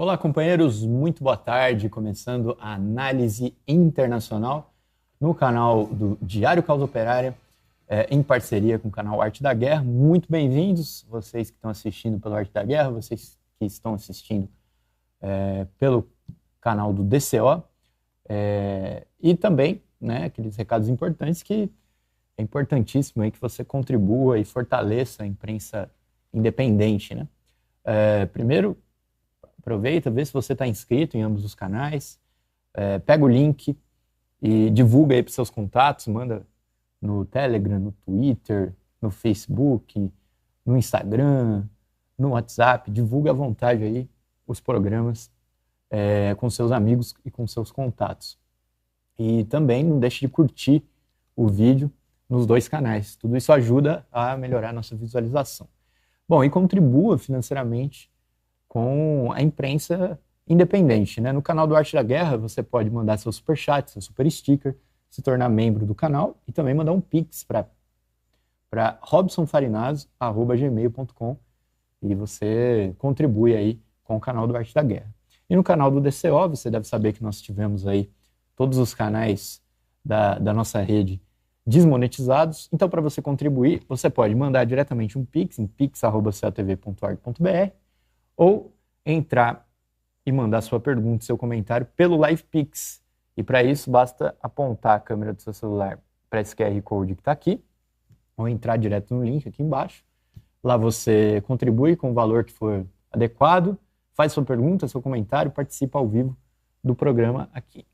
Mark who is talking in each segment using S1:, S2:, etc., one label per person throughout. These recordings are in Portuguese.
S1: Olá, companheiros, muito boa tarde. Começando a análise internacional no canal do Diário Causa Operária, em parceria com o canal Arte da Guerra. Muito bem-vindos, vocês que estão assistindo pelo Arte da Guerra, vocês que estão assistindo pelo canal do DCO, e também, né, aqueles recados importantes que é importantíssimo aí que você contribua e fortaleça a imprensa independente, né? Primeiro, aproveita, vê se você está inscrito em ambos os canais, pega o link e divulga aí para seus contatos, manda no Telegram, no Twitter, no Facebook, no Instagram, no WhatsApp, divulga à vontade aí os programas com seus amigos e com seus contatos. E também não deixe de curtir o vídeo nos dois canais, tudo isso ajuda a melhorar a nossa visualização. Bom, e contribua financeiramente com a imprensa independente, né? No canal do Arte da Guerra você pode mandar seu superchat, seu super sticker, se tornar membro do canal e também mandar um pix para robsonfarinazo@gmail.com e você contribui aí com o canal do Arte da Guerra. E no canal do DCO você deve saber que nós tivemos aí todos os canais da nossa rede desmonetizados. Então, para você contribuir, você pode mandar diretamente um pix em pix@cotv.org.br ou entrar e mandar sua pergunta, seu comentário pelo LivePix. E para isso, basta apontar a câmera do seu celular para esse QR Code que está aqui, ou entrar direto no link aqui embaixo. Lá você contribui com o valor que for adequado, faz sua pergunta, seu comentário, participa ao vivo do programa aqui.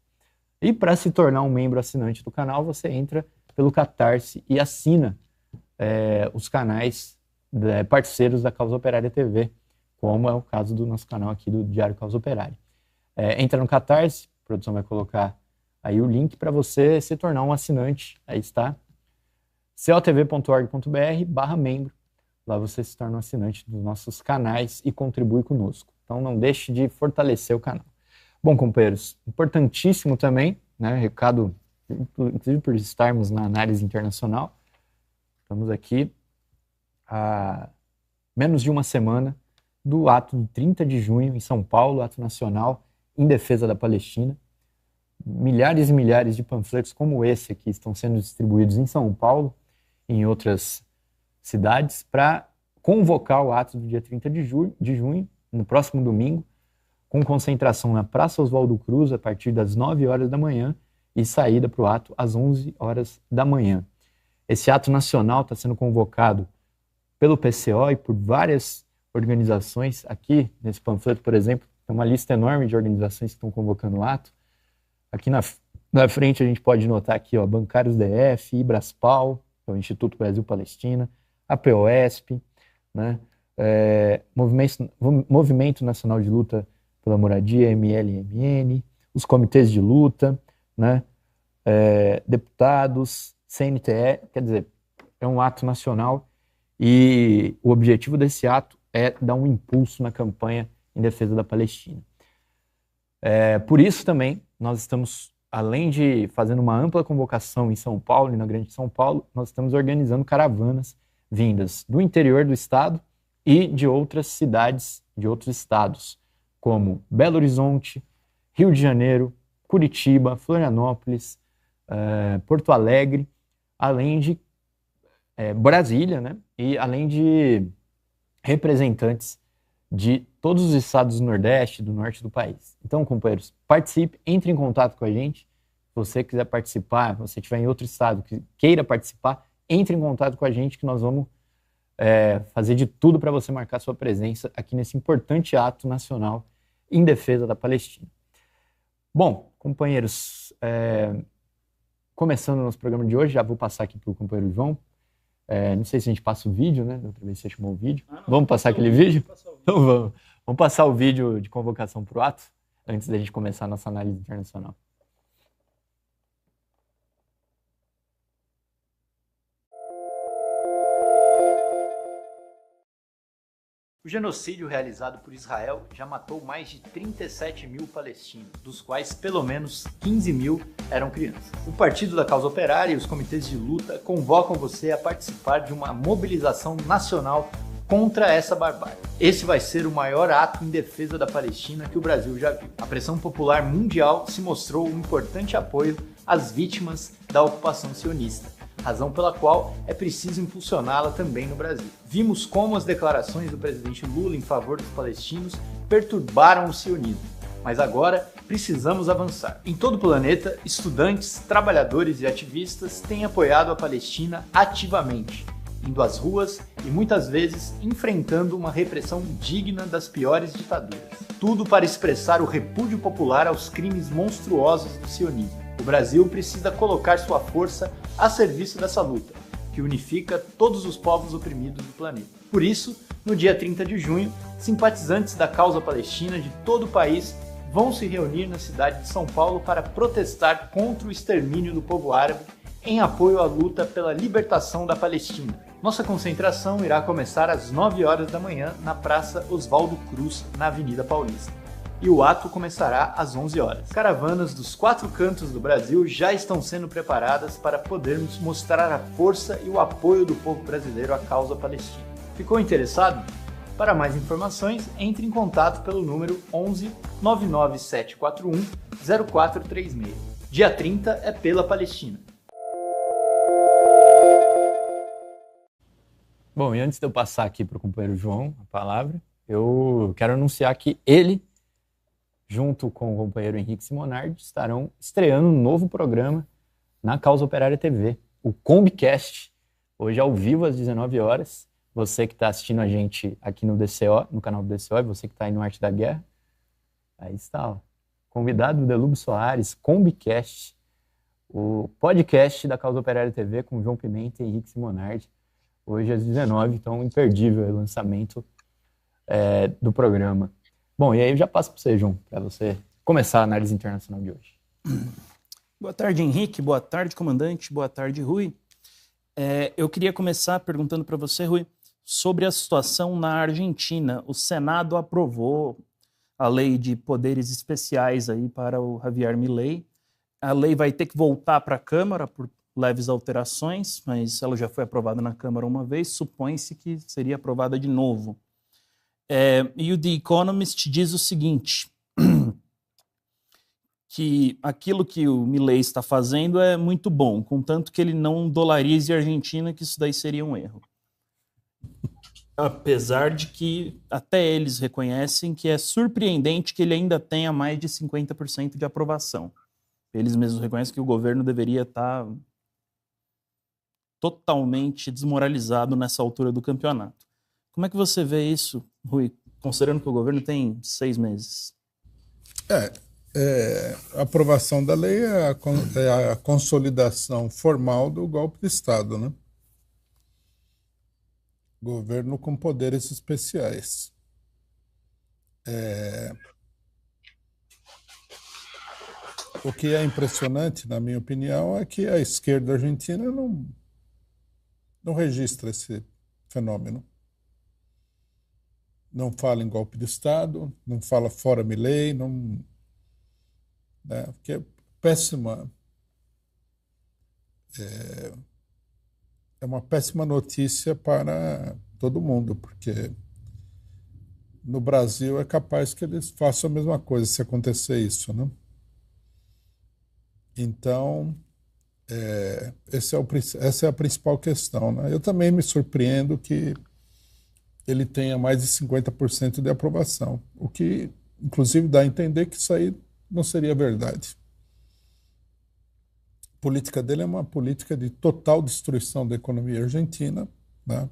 S1: E para se tornar um membro assinante do canal, você entra pelo Catarse e assina os canais parceiros da Causa Operária TV, como é o caso do nosso canal aqui do Diário Causa Operária. Entra no Catarse, a produção vai colocar aí o link para você se tornar um assinante, aí está, cotv.org.br/membro. Lá você se torna um assinante dos nossos canais e contribui conosco. Então não deixe de fortalecer o canal. Bom, companheiros, importantíssimo também, né, recado, inclusive por estarmos na análise internacional, estamos aqui há menos de uma semana do ato de 30 de junho em São Paulo, ato nacional em defesa da Palestina. Milhares e milhares de panfletos como esse aqui estão sendo distribuídos em São Paulo e em outras cidades para convocar o ato do dia 30 de junho, no próximo domingo, com concentração na Praça Oswaldo Cruz a partir das 9 horas da manhã e saída para o ato às 11 horas da manhã. Esse ato nacional está sendo convocado pelo PCO e por várias organizações. Aqui, nesse panfleto, por exemplo, tem uma lista enorme de organizações que estão convocando o ato. Aqui na frente a gente pode notar aqui, ó, Bancários DF, Ibraspal, que é o Instituto Brasil-Palestina, a POSP, né, Movimento Nacional de Luta pela Moradia, MLMN, os comitês de luta, né, deputados, CNTE, quer dizer, é um ato nacional e o objetivo desse ato é dar um impulso na campanha em defesa da Palestina. Por isso também nós estamos, além de fazendo uma ampla convocação em São Paulo e na Grande São Paulo, nós estamos organizando caravanas vindas do interior do estado e de outras cidades, de outros estados, como Belo Horizonte, Rio de Janeiro, Curitiba, Florianópolis, Porto Alegre, além de Brasília, né? E além de representantes de todos os estados do Nordeste e do Norte do país. Então, companheiros, participe, entre em contato com a gente. Se você quiser participar, se você estiver em outro estado que queira participar, entre em contato com a gente que nós vamos fazer de tudo para você marcar sua presença aqui nesse importante ato nacional em defesa da Palestina. Bom, companheiros, começando o nosso programa de hoje, já vou passar aqui para o companheiro João. Não sei se a gente passa o vídeo, né? Da outra vez você chamou o vídeo. Vamos passar aquele vídeo? Então vamos. Vamos passar o vídeo de convocação para o ato, antes da gente começar a nossa análise internacional. O genocídio realizado por Israel já matou mais de 37 mil palestinos, dos quais pelo menos 15 mil eram crianças. O Partido da Causa Operária e os comitês de luta convocam você a participar de uma mobilização nacional
S2: contra essa barbárie. Esse vai ser o maior ato em defesa da Palestina que o Brasil já viu. A pressão popular mundial se mostrou um importante apoio às vítimas da ocupação sionista, razão pela qual é preciso impulsioná-la também no Brasil. Vimos como as declarações do presidente Lula em favor dos palestinos perturbaram o sionismo, mas agora precisamos avançar. Em todo o planeta, estudantes, trabalhadores e ativistas têm apoiado a Palestina ativamente, indo às ruas e muitas vezes enfrentando uma repressão digna das piores ditaduras. Tudo para expressar o repúdio popular aos crimes monstruosos do sionismo. O Brasil precisa colocar sua força a serviço dessa luta, que unifica todos os povos oprimidos do planeta. Por isso, no dia 30 de junho, simpatizantes da causa palestina de todo o país vão se reunir na cidade de São Paulo para protestar contra o extermínio do povo árabe em apoio à luta pela libertação da Palestina. Nossa concentração irá começar às 9 horas da manhã na Praça Oswaldo Cruz, na Avenida Paulista. E o ato começará às 11 horas. Caravanas dos 4 cantos do Brasil já estão sendo preparadas para podermos mostrar a força e o apoio do povo brasileiro à causa palestina. Ficou interessado? Para mais informações, entre em contato pelo número 11 99741 0436. Dia 30 é pela Palestina.
S1: Bom, e antes de eu passar aqui para o companheiro João a palavra, eu quero anunciar que ele, junto com o companheiro Henrique Simonardi, estarão estreando um novo programa na Causa Operária TV, o Combicast, hoje ao vivo às 19 horas. Você que está assistindo a gente aqui no DCO, no canal do DCO, e você que está aí no Arte da Guerra, aí está, ó. Convidado Delúbio Soares, Combicast, o podcast da Causa Operária TV com João Pimenta e Henrique Simonardi, hoje às 19, então imperdível o lançamento do programa. Bom, e aí eu já passo para você, João, para você começar a análise internacional de hoje.
S3: Boa tarde, Henrique. Boa tarde, comandante. Boa tarde, Rui. Eu queria começar perguntando para você, Rui, sobre a situação na Argentina. O Senado aprovou a lei de poderes especiais aí para o Javier Milei. A lei vai ter que voltar para a Câmara por leves alterações, mas ela já foi aprovada na Câmara uma vez, supõe-se que seria aprovada de novo. E o The Economist diz o seguinte, que aquilo que o Milei está fazendo é muito bom, contanto que ele não dolarize a Argentina, que isso daí seria um erro. Apesar de que até eles reconhecem que é surpreendente que ele ainda tenha mais de 50% de aprovação. Eles mesmos reconhecem que o governo deveria estar totalmente desmoralizado nessa altura do campeonato. Como é que você vê isso, Rui, considerando que o governo tem 6 meses?
S4: A aprovação da lei é a consolidação formal do golpe de Estado, né? Governo com poderes especiais. O que é impressionante, na minha opinião, é que a esquerda argentina não registra esse fenômeno. Não fala em golpe de Estado, não fala fora Milei, que é péssima. É uma péssima notícia para todo mundo, porque no Brasil é capaz que eles façam a mesma coisa se acontecer isso, né? Então, essa é a principal questão, né? Eu também me surpreendo que ele tenha mais de 50% de aprovação, o que, inclusive, dá a entender que isso aí não seria verdade. A política dele é uma política de total destruição da economia argentina, né?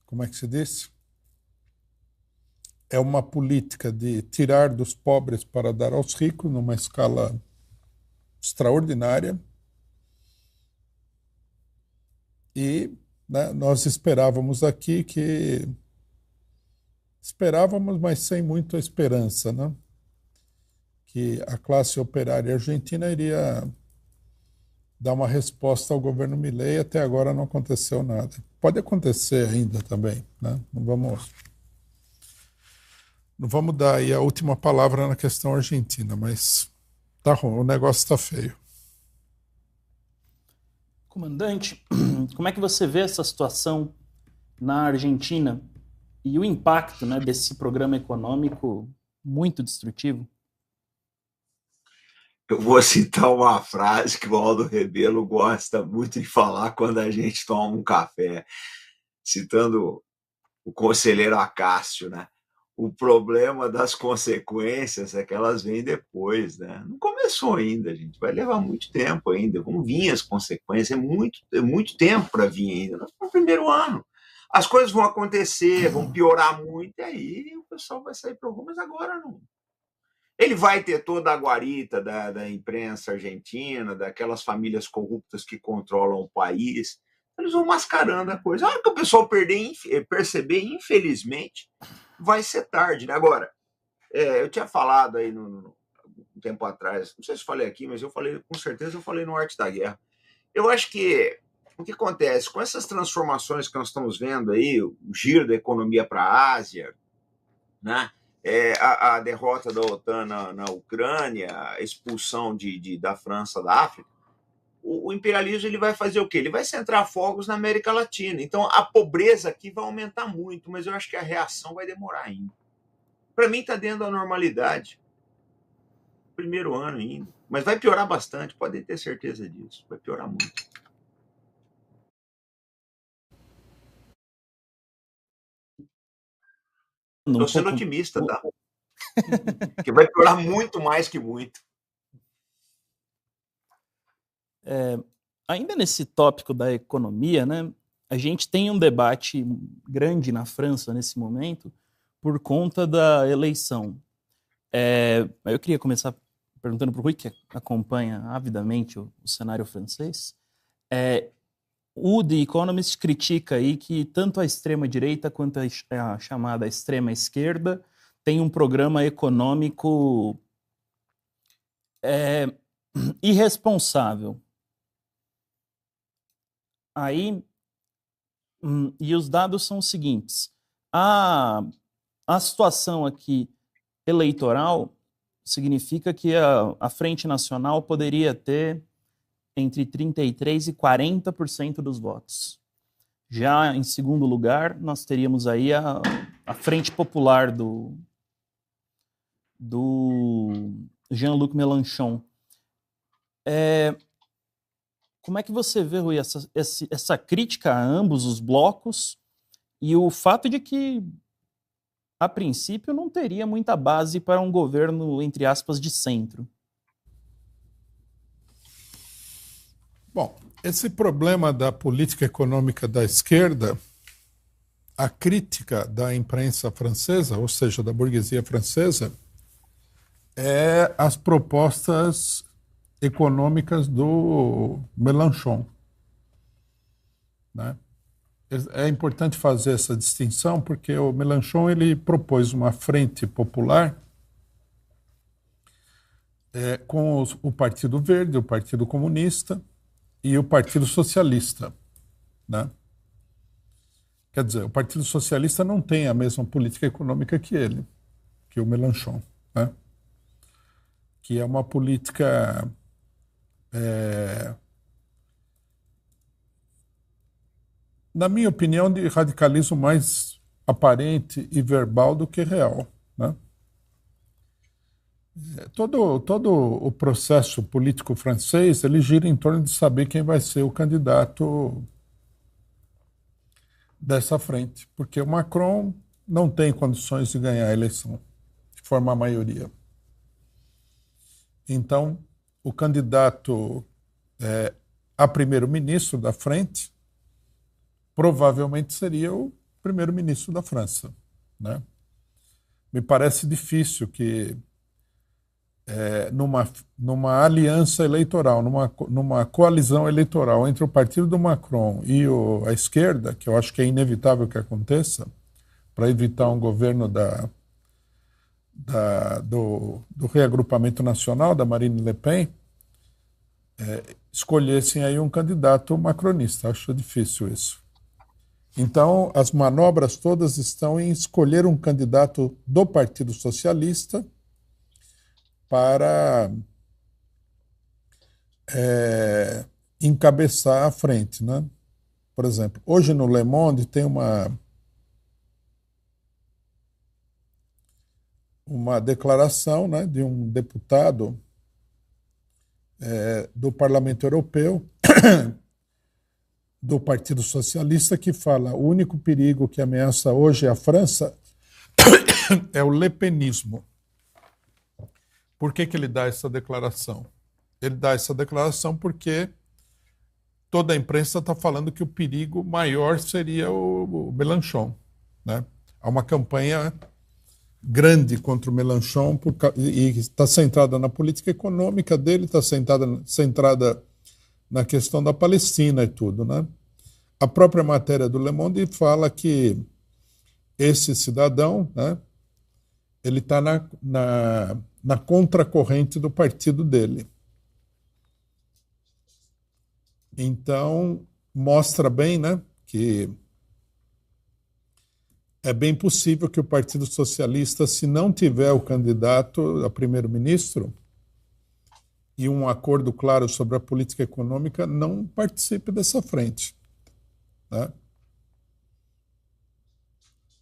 S4: Como é que se diz? É uma política de tirar dos pobres para dar aos ricos numa escala extraordinária. E, né, nós esperávamos aqui mas sem muita esperança, né? Que a classe operária argentina iria dar uma resposta ao governo Milei. Até agora não aconteceu nada. Pode acontecer ainda também, né? Não vamos dar aí a última palavra na questão argentina, mas tá ruim, o negócio está feio.
S3: Comandante, como é que você vê essa situação na Argentina e o impacto, né, desse programa econômico muito destrutivo?
S5: Eu vou citar uma frase que o Aldo Rebelo gosta muito de falar quando a gente toma um café, citando o conselheiro Acácio, né? O problema das consequências é que elas vêm depois, né? Não começou ainda, gente. Vai levar muito tempo ainda. Vão vir as consequências. É muito tempo para vir ainda. Nós estamos no primeiro ano. As coisas vão acontecer, vão piorar muito, e aí o pessoal vai sair para o rumo, mas agora não. Ele vai ter toda a guarita da imprensa argentina, daquelas famílias corruptas que controlam o país. Eles vão mascarando a coisa. A hora que o pessoal perceber, infelizmente, vai ser tarde, né? Agora, eu tinha falado aí um tempo atrás, não sei se falei aqui, mas eu falei, com certeza eu falei no Arte da Guerra. Eu acho que o que acontece com essas transformações que nós estamos vendo aí, o giro da economia para a né? A derrota da OTAN na Ucrânia, a expulsão da França da África, o imperialismo ele vai fazer o quê? Ele vai centrar fogos na América Latina. Então, a pobreza aqui vai aumentar muito, mas eu acho que a reação vai demorar ainda. Para mim, está dentro da normalidade. Primeiro ano ainda. Mas vai piorar bastante, podem ter certeza disso. Vai piorar muito. Estou sendo otimista, tá? Porque vai piorar muito mais que muito.
S3: Ainda nesse tópico da economia, né, a gente tem um debate grande na França nesse momento por conta da eleição. Eu queria começar perguntando para o Rui, que acompanha avidamente o cenário francês. O The Economist critica aí que tanto a extrema-direita quanto a chamada extrema-esquerda tem um programa econômico irresponsável. Aí, e os dados são os seguintes. A situação aqui eleitoral significa que a Frente Nacional poderia ter entre 33% e 40% dos votos. Já em segundo lugar, nós teríamos aí a Frente Popular do Jean-Luc Mélenchon. Como é que você vê, Rui, essa crítica a ambos os blocos e o fato de que, a princípio, não teria muita base para um governo, entre aspas, de centro?
S4: Bom, esse problema da política econômica da esquerda, a crítica da imprensa francesa, ou seja, da burguesia francesa, é as propostas econômicas do Mélenchon, né? É importante fazer essa distinção porque o Mélenchon ele propôs uma frente popular com o Partido Verde, o Partido Comunista e o Partido Socialista, né? Quer dizer, o Partido Socialista não tem a mesma política econômica que ele, que o Mélenchon, né? Que é uma política na minha opinião, de radicalismo mais aparente e verbal do que real, né? Todo o processo político francês ele gira em torno de saber quem vai ser o candidato dessa frente, porque o Macron não tem condições de ganhar a eleição, de formar maioria. Então, o candidato a primeiro-ministro da frente provavelmente seria o primeiro-ministro da França, né? Me parece difícil que numa aliança eleitoral, numa coalizão eleitoral entre o partido do Macron e a esquerda, que eu acho que é inevitável que aconteça, para evitar um governo do reagrupamento nacional, da Marine Le Pen, escolhessem aí um candidato macronista. Acho difícil isso. Então, as manobras todas estão em escolher um candidato do Partido Socialista para encabeçar a frente, né? Por exemplo, hoje no Le Monde tem uma declaração, né, de um deputado do Parlamento Europeu, do Partido Socialista, que fala: o único perigo que ameaça hoje a França é o lepenismo. Por que ele dá essa declaração? Ele dá essa declaração porque toda a imprensa está falando que o perigo maior seria o Mélenchon, né? Há uma campanha grande contra o Mélenchon e está centrada na política econômica dele, está centrada na questão da Palestina e tudo, né? A própria matéria do Le Monde fala que esse cidadão, né, ele está na contracorrente do partido dele. Então, mostra bem, né, que é bem possível que o Partido Socialista, se não tiver o candidato a primeiro-ministro e um acordo claro sobre a política econômica, não participe dessa frente, né?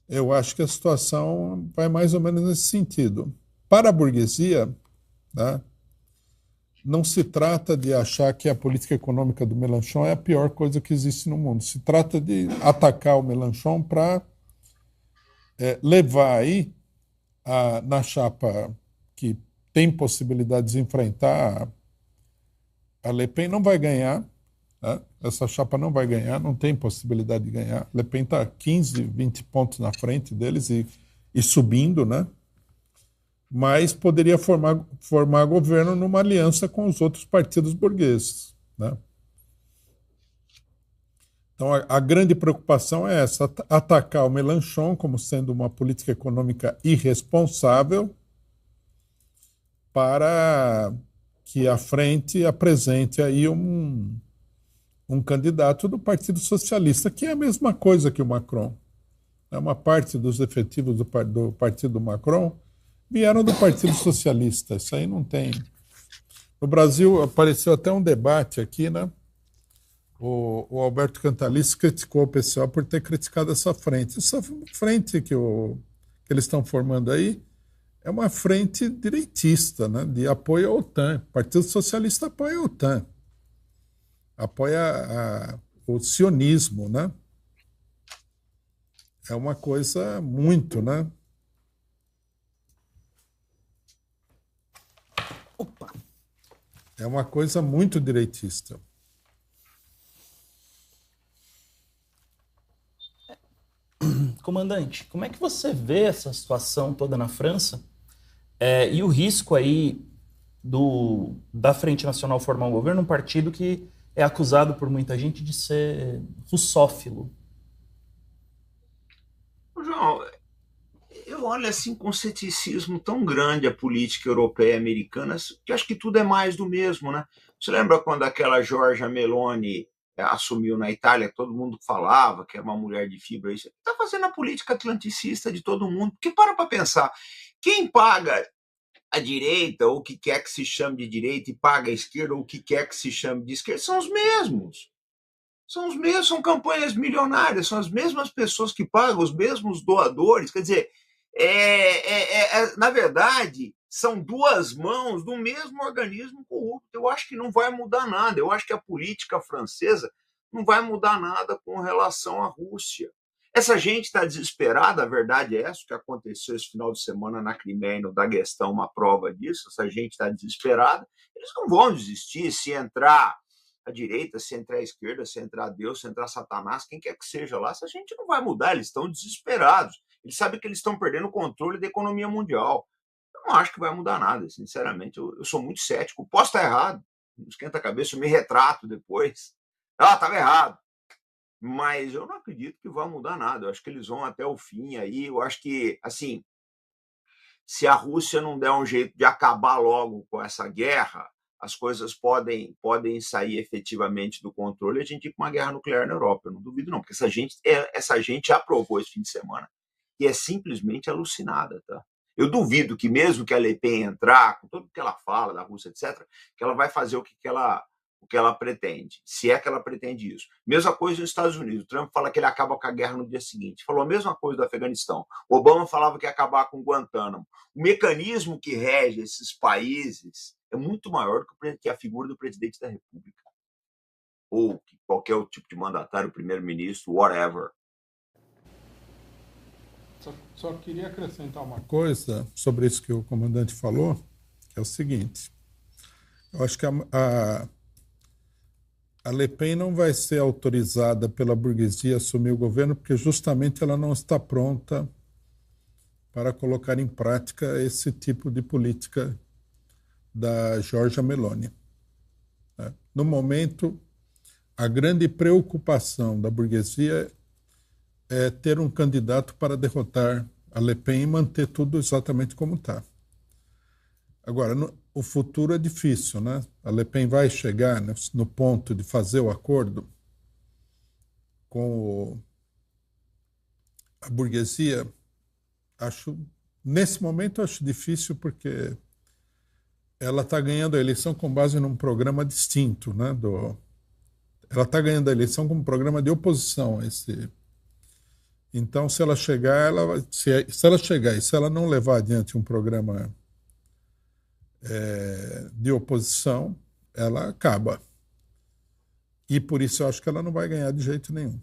S4: Eu acho que a situação vai mais ou menos nesse sentido. Para a burguesia, né, não se trata de achar que a política econômica do Mélenchon é a pior coisa que existe no mundo. Se trata de atacar o Mélenchon para levar aí, na chapa que tem possibilidade de enfrentar a Le Pen, não vai ganhar, né? Essa chapa não vai ganhar, não tem possibilidade de ganhar. Le Pen está 15, 20 pontos na frente deles e subindo, né? Mas poderia formar governo numa aliança com os outros partidos burgueses, né? Então, a grande preocupação é essa: atacar o Mélenchon como sendo uma política econômica irresponsável para que a frente apresente aí um candidato do Partido Socialista, que é a mesma coisa que o Macron. Uma parte dos efetivos do partido Macron vieram do Partido Socialista. Isso aí não tem. No Brasil apareceu até um debate aqui, né? O Alberto Cantalice criticou o pessoal por ter criticado essa frente. Essa frente que eles estão formando aí é uma frente direitista, né, de apoio à OTAN. O Partido Socialista apoia a OTAN, apoia o sionismo, né? É uma coisa muito, né?
S3: Opa!
S4: É uma coisa muito direitista.
S3: Comandante, como é que você vê essa situação toda na França e o risco aí da Frente Nacional formar um governo, um partido que é acusado por muita gente de ser russófilo?
S5: João, eu olho assim com um ceticismo tão grande a política europeia e americana, que acho que tudo é mais do mesmo, né? Você lembra quando aquela Giorgia Meloni assumiu na Itália, todo mundo falava que é uma mulher de fibra? Isso está fazendo a política atlanticista de todo mundo. Porque para pensar, quem paga a direita, ou o que quer que se chame de direita, e paga a esquerda, ou o que quer que se chame de esquerda, são os mesmos. São os mesmos, são campanhas milionárias, são as mesmas pessoas que pagam, os mesmos doadores. Quer dizer, na verdade, são duas mãos do mesmo organismo corrupto. Eu acho que não vai mudar nada. Eu acho que a política francesa não vai mudar nada com relação à Rússia. Essa gente está desesperada, a verdade é essa, o que aconteceu esse final de semana na Crimeia e no Daguestão, uma prova disso. Essa gente está desesperada, eles não vão desistir. Se entrar a direita, se entrar a esquerda, se entrar Deus, se entrar Satanás, quem quer que seja lá, essa gente não vai mudar, eles estão desesperados. Eles sabem que eles estão perdendo o controle da economia mundial. Eu não acho que vai mudar nada, sinceramente. Eu sou muito cético. Posso estar errado, não esquenta a cabeça, eu me retrato depois. Estava errado. Mas eu não acredito que vai mudar nada. Eu acho que eles vão até o fim aí. Eu acho que, assim, se a Rússia não der um jeito de acabar logo com essa guerra, as coisas podem sair efetivamente do controle e a gente ir com uma guerra nuclear na Europa. Eu não duvido, não, porque essa gente aprovou esse fim de semana e é simplesmente alucinada, tá? Eu duvido que mesmo que a Le Pen entrar, com tudo que ela fala da Rússia, etc., que ela vai fazer o que ela o que ela pretende, se é que ela pretende isso. Mesma coisa nos Estados Unidos. O Trump fala que ele acaba com a guerra no dia seguinte. Falou a mesma coisa do Afeganistão. O Obama falava que ia acabar com Guantánamo. O mecanismo que rege esses países é muito maior do que a figura do presidente da República. Ou qualquer tipo de mandatário, primeiro-ministro, whatever.
S4: Só queria acrescentar uma coisa sobre isso que o comandante falou, que é o seguinte. Eu acho que a Le Pen não vai ser autorizada pela burguesia a assumir o governo porque justamente ela não está pronta para colocar em prática esse tipo de política da Giorgia Meloni. No momento, a grande preocupação da burguesia é ter um candidato para derrotar a Le Pen e manter tudo exatamente como está. Agora, o futuro é difícil, né? A Le Pen vai chegar no ponto de fazer o acordo com a burguesia. Nesse momento, eu acho difícil porque ela está ganhando a eleição com base num programa distinto, né? Ela está ganhando a eleição com um programa de oposição a esse. Então, se ela chegar, se ela chegar e se ela não levar adiante um programa de oposição, ela acaba. E por isso eu acho que ela não vai ganhar de jeito nenhum.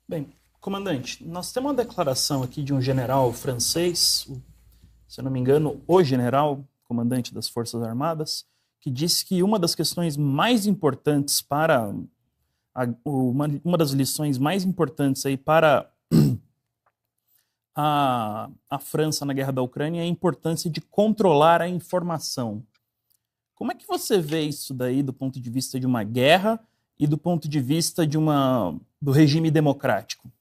S3: Bem, comandante, nós temos uma declaração aqui de um general francês, se eu não me engano, o general, comandante das Forças Armadas, que disse que uma das questões mais importantes para uma das lições mais importantes aí para a França na guerra da Ucrânia é a importância de controlar a informação. Como é que você vê isso daí do ponto de vista de uma guerra e do ponto de vista do regime democrático?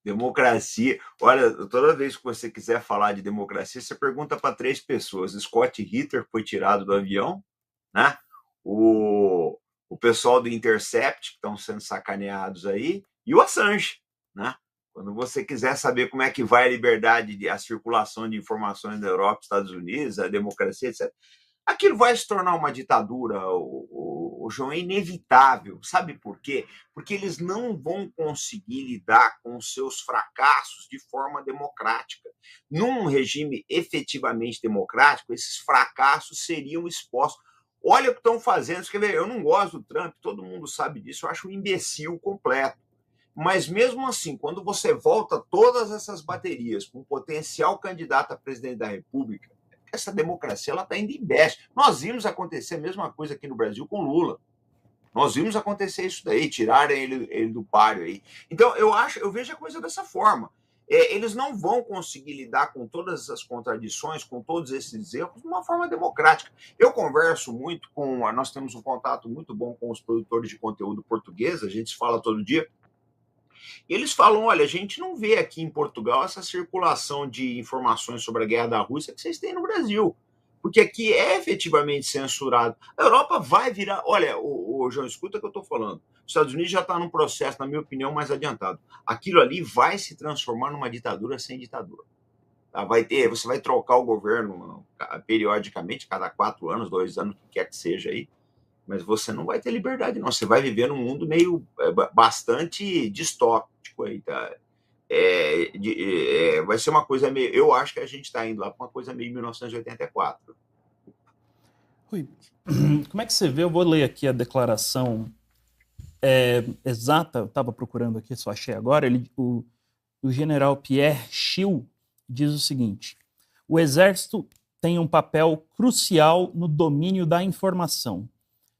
S5: Democracia. Olha, toda vez que você quiser falar de democracia, você pergunta para 3 pessoas. Scott Ritter foi tirado do avião, né? O pessoal do Intercept, que estão sendo sacaneados aí, e o Assange, né? Quando você quiser saber como é que vai a liberdade, a circulação de informações na Europa, Estados Unidos, a democracia, etc., aquilo vai se tornar uma ditadura, o João, é inevitável. Sabe por quê? Porque eles não vão conseguir lidar com os seus fracassos de forma democrática. Num regime efetivamente democrático, esses fracassos seriam expostos. Olha o que estão fazendo. Eu não gosto do Trump, todo mundo sabe disso, eu acho um imbecil completo. Mas mesmo assim, quando você volta todas essas baterias com um potencial candidato a presidente da República, essa democracia está indo em baixa. Nós vimos acontecer a mesma coisa aqui no Brasil com Lula. Nós vimos acontecer isso daí, tirarem ele do páreo aí. Então, eu vejo a coisa dessa forma. Eles não vão conseguir lidar com todas essas contradições, com todos esses erros, de uma forma democrática. Eu converso muito nós temos um contato muito bom com os produtores de conteúdo português, a gente se fala todo dia. Eles falam, olha, a gente não vê aqui em Portugal essa circulação de informações sobre a guerra da Rússia que vocês têm no Brasil. Porque aqui é efetivamente censurado. A Europa vai virar... Olha, o João, escuta o que eu estou falando. Os Estados Unidos já está num processo, na minha opinião, mais adiantado. Aquilo ali vai se transformar numa ditadura sem ditadura. Tá? Você vai trocar o governo periodicamente, cada 4 anos, 2 anos, o que quer que seja aí. Mas você não vai ter liberdade, não. Você vai viver num mundo meio bastante distópico aí, tá? Vai ser uma coisa meio... Eu acho que a gente está indo lá para uma coisa meio 1984.
S3: Rui, como é que você vê? Eu vou ler aqui a declaração exata, eu estava procurando aqui, só achei agora. O general Pierre Schill diz o seguinte: o exército tem um papel crucial no domínio da informação.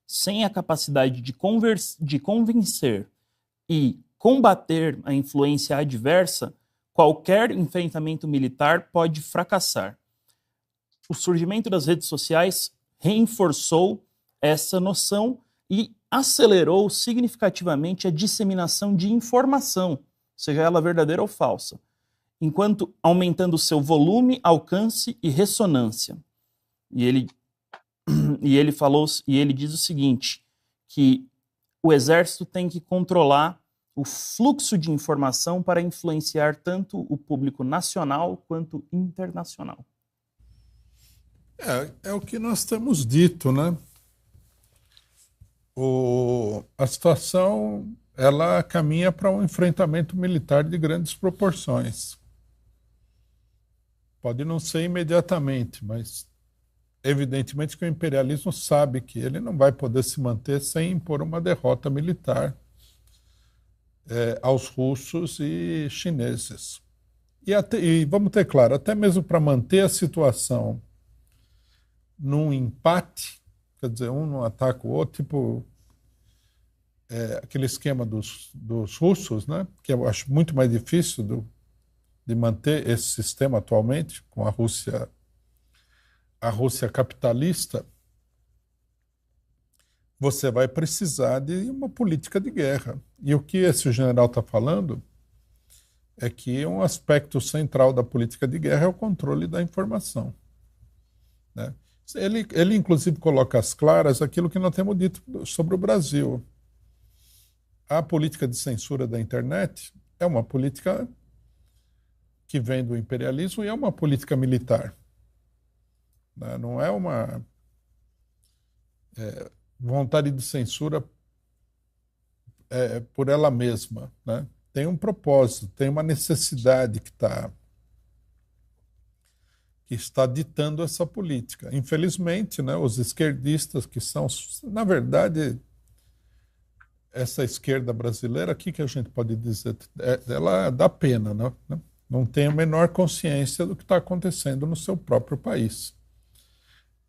S3: Sem a capacidade de convencer e combater a influência adversa, qualquer enfrentamento militar pode fracassar. O surgimento das redes sociais reforçou essa noção e acelerou significativamente a disseminação de informação, seja ela verdadeira ou falsa, enquanto aumentando seu volume, alcance e ressonância. E ele diz o seguinte, que o exército tem que controlar o fluxo de informação para influenciar tanto o público nacional quanto internacional.
S4: É o que nós temos dito, né? A situação ela caminha para um enfrentamento militar de grandes proporções. Pode não ser imediatamente, mas evidentemente que o imperialismo sabe que ele não vai poder se manter sem impor uma derrota militar aos russos e chineses. E vamos ter claro, até mesmo para manter a situação num empate, quer dizer, um não ataca o outro, tipo aquele esquema dos russos, né, que eu acho muito mais difícil de manter esse sistema atualmente, com a Rússia capitalista, você vai precisar de uma política de guerra. E o que esse general está falando é que um aspecto central da política de guerra é o controle da informação, né? Ele inclusive, coloca às claras aquilo que nós temos dito sobre o Brasil. A política de censura da internet é uma política que vem do imperialismo e é uma política militar, né? Não é uma vontade de censura por ela mesma, né? Tem um propósito, tem uma necessidade que está ditando essa política. Infelizmente, né, os esquerdistas que são, na verdade, essa esquerda brasileira, o que a gente pode dizer? Ela dá pena, né? Não tem a menor consciência do que está acontecendo no seu próprio país.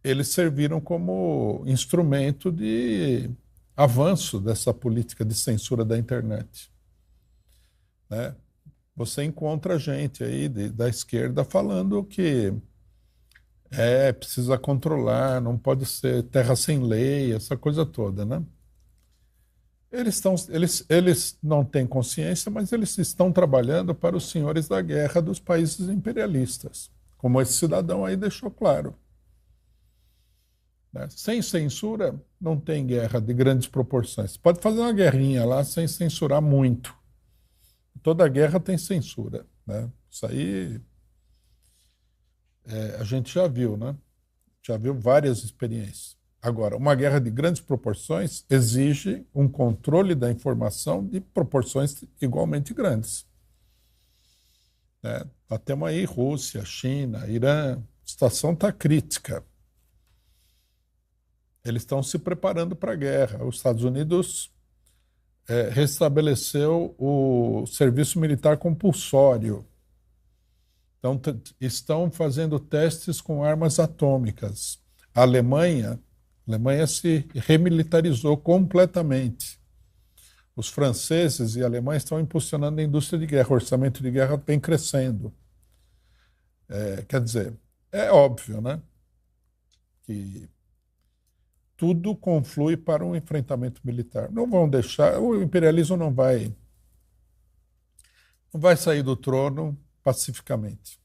S4: Eles serviram como instrumento de avanço dessa política de censura da internet, né? Você encontra gente aí da esquerda falando que precisa controlar, não pode ser terra sem lei, essa coisa toda, né? Eles não têm consciência, mas eles estão trabalhando para os senhores da guerra dos países imperialistas, como esse cidadão aí deixou claro, né? Sem censura, não tem guerra de grandes proporções. Pode fazer uma guerrinha lá sem censurar muito. Toda guerra tem censura, né? Isso aí a gente já viu, né? Já viu várias experiências. Agora, uma guerra de grandes proporções exige um controle da informação de proporções igualmente grandes, né? Nós temos aí Rússia, China, Irã, a situação está crítica. Eles estão se preparando para a guerra. Os Estados Unidos restabeleceu o serviço militar compulsório. Então, estão fazendo testes com armas atômicas. A Alemanha se remilitarizou completamente. Os franceses e alemães estão impulsionando a indústria de guerra. O orçamento de guerra vem crescendo. Quer dizer, é óbvio, né, que tudo conflui para um enfrentamento militar. Não vão deixar, o imperialismo não vai sair do trono pacificamente.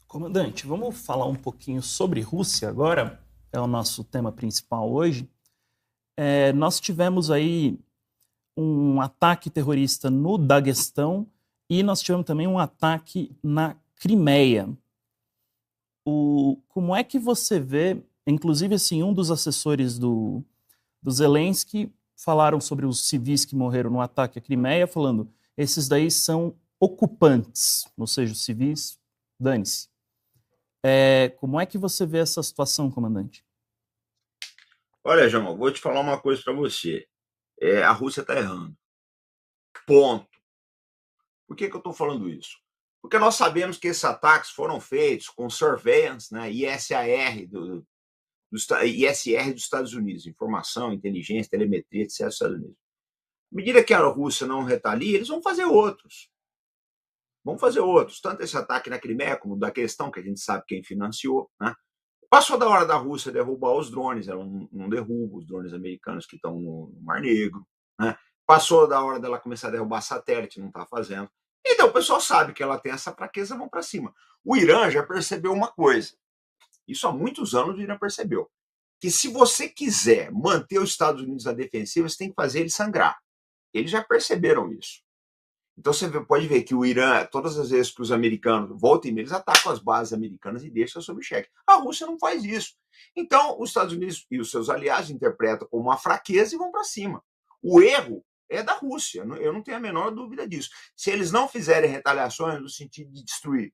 S3: Comandante, vamos falar um pouquinho sobre Rússia agora, é o nosso tema principal hoje. Nós tivemos aí um ataque terrorista no Daguestão e nós tivemos também um ataque na Crimeia. Como é que você vê, inclusive assim, um dos assessores do Zelensky falaram sobre os civis que morreram no ataque à Crimeia, falando, esses daí são ocupantes, ou seja, os civis, dane-se. Como é que você vê essa situação, comandante?
S5: Olha, João, vou te falar uma coisa para você. A Rússia está errando. Ponto. Por que eu estou falando isso? Porque nós sabemos que esses ataques foram feitos com surveillance, né, ISR dos Estados Unidos, informação, inteligência, telemetria, etc. dos Estados Unidos. À medida que a Rússia não retalia, eles vão fazer outros. Tanto esse ataque na Crimeia, como da questão que a gente sabe quem financiou, né? Passou da hora da Rússia derrubar os drones, ela não derruba os drones americanos que estão no Mar Negro, né? Passou da hora dela começar a derrubar satélite, não está fazendo. Então o pessoal sabe que ela tem essa fraqueza, vão para cima. O Irã já percebeu uma coisa, isso há muitos anos o Irã percebeu, que se você quiser manter os Estados Unidos na defensiva, você tem que fazer ele sangrar. Eles já perceberam isso. Então você pode ver que o Irã, todas as vezes que os americanos voltam, eles atacam as bases americanas e deixam sob cheque. A Rússia não faz isso. Então os Estados Unidos e os seus aliados interpretam como uma fraqueza e vão para cima. O erro é da Rússia, eu não tenho a menor dúvida disso. Se eles não fizerem retaliações no sentido de destruir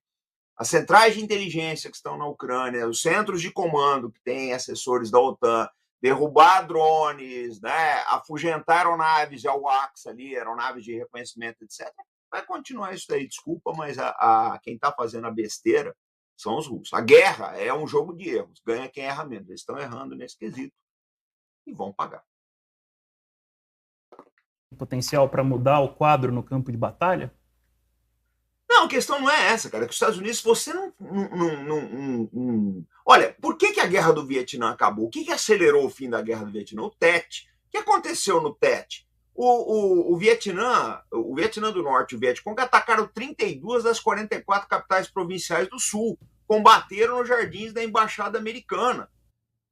S5: as centrais de inteligência que estão na Ucrânia, os centros de comando que têm assessores da OTAN, derrubar drones, né, afugentar aeronaves de AWACS ali, aeronaves de reconhecimento, etc. Vai continuar isso daí, desculpa, mas quem está fazendo a besteira são os russos. A guerra é um jogo de erros, ganha quem erra menos. Eles estão errando nesse quesito e vão pagar.
S3: Potencial para mudar o quadro no campo de batalha?
S5: Não, a questão não é essa, cara. Que os Estados Unidos, você não. Olha, por que a guerra do Vietnã acabou? O que acelerou o fim da guerra do Vietnã? O Tet. O que aconteceu no Tet? O Vietnã do Norte e o Vietcong atacaram 32 das 44 capitais provinciais do Sul. Combateram nos jardins da embaixada americana.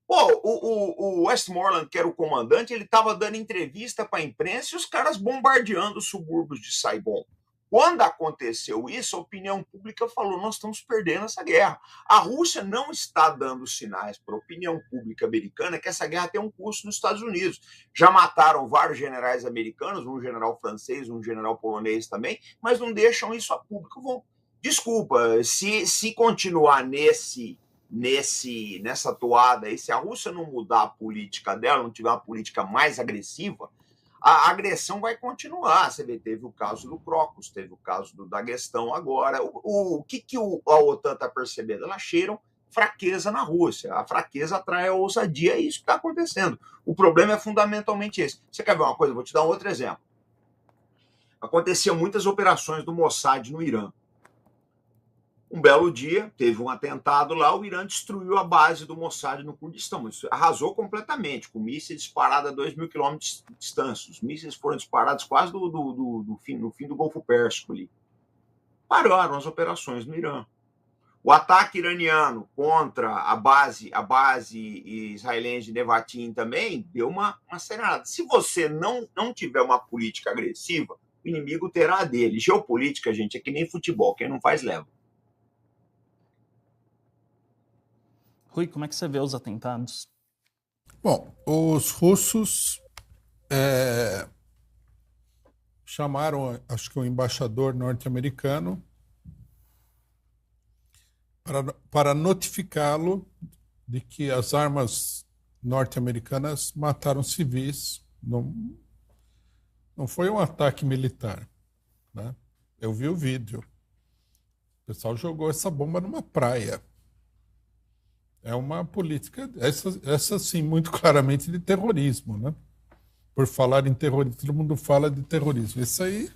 S5: Pô, o Westmoreland, que era o comandante, ele estava dando entrevista para a imprensa e os caras bombardeando os subúrbios de Saigon. Quando aconteceu isso, a opinião pública falou: nós estamos perdendo essa guerra. A Rússia não está dando sinais para a opinião pública americana que essa guerra tem um custo nos Estados Unidos. Já mataram vários generais americanos, um general francês, um general polonês também, mas não deixam isso a público. Desculpa, se continuar nessa toada aí, se a Rússia não mudar a política dela, não tiver uma política mais agressiva, a agressão vai continuar. Você vê, teve o caso do Crocus, teve o caso do Daguestão agora. O que a OTAN está percebendo? Elas cheiram fraqueza na Rússia. A fraqueza atrai a ousadia, é isso que está acontecendo. O problema é fundamentalmente esse. Você quer ver uma coisa? Vou te dar um outro exemplo. Aconteciam muitas operações do Mossad no Irã. Um belo dia, teve um atentado lá, o Irã destruiu a base do Mossad no Kurdistão. Isso arrasou completamente, com mísseis disparados a 2.000 quilômetros de distância. Os mísseis foram disparados quase no fim do Golfo Pérsico ali. Pararam as operações no Irã. O ataque iraniano contra a base israelense de Nevatim também deu uma acelerada. Se você não tiver uma política agressiva, o inimigo terá a dele. Geopolítica, gente, é que nem futebol, quem não faz leva.
S3: Rui, como é que você vê os atentados?
S4: Bom, os russos chamaram, acho que o embaixador norte-americano para notificá-lo de que as armas norte-americanas mataram civis. Não foi um ataque militar, né? Eu vi o vídeo. O pessoal jogou essa bomba numa praia. É uma política, essa sim, muito claramente de terrorismo, né? Por falar em terrorismo, todo mundo fala de terrorismo. Isso aí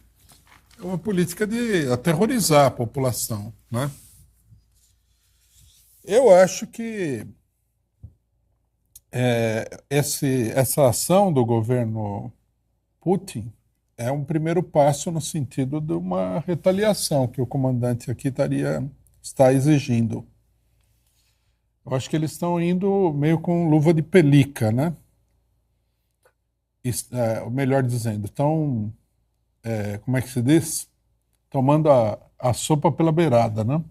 S4: é uma política de aterrorizar a população, né? Eu acho que essa ação do governo Putin é um primeiro passo no sentido de uma retaliação que o comandante aqui está exigindo. Eu acho que eles estão indo meio com luva de pelica, né? Ou melhor dizendo, estão, como é que se diz? Tomando a sopa pela beirada, né?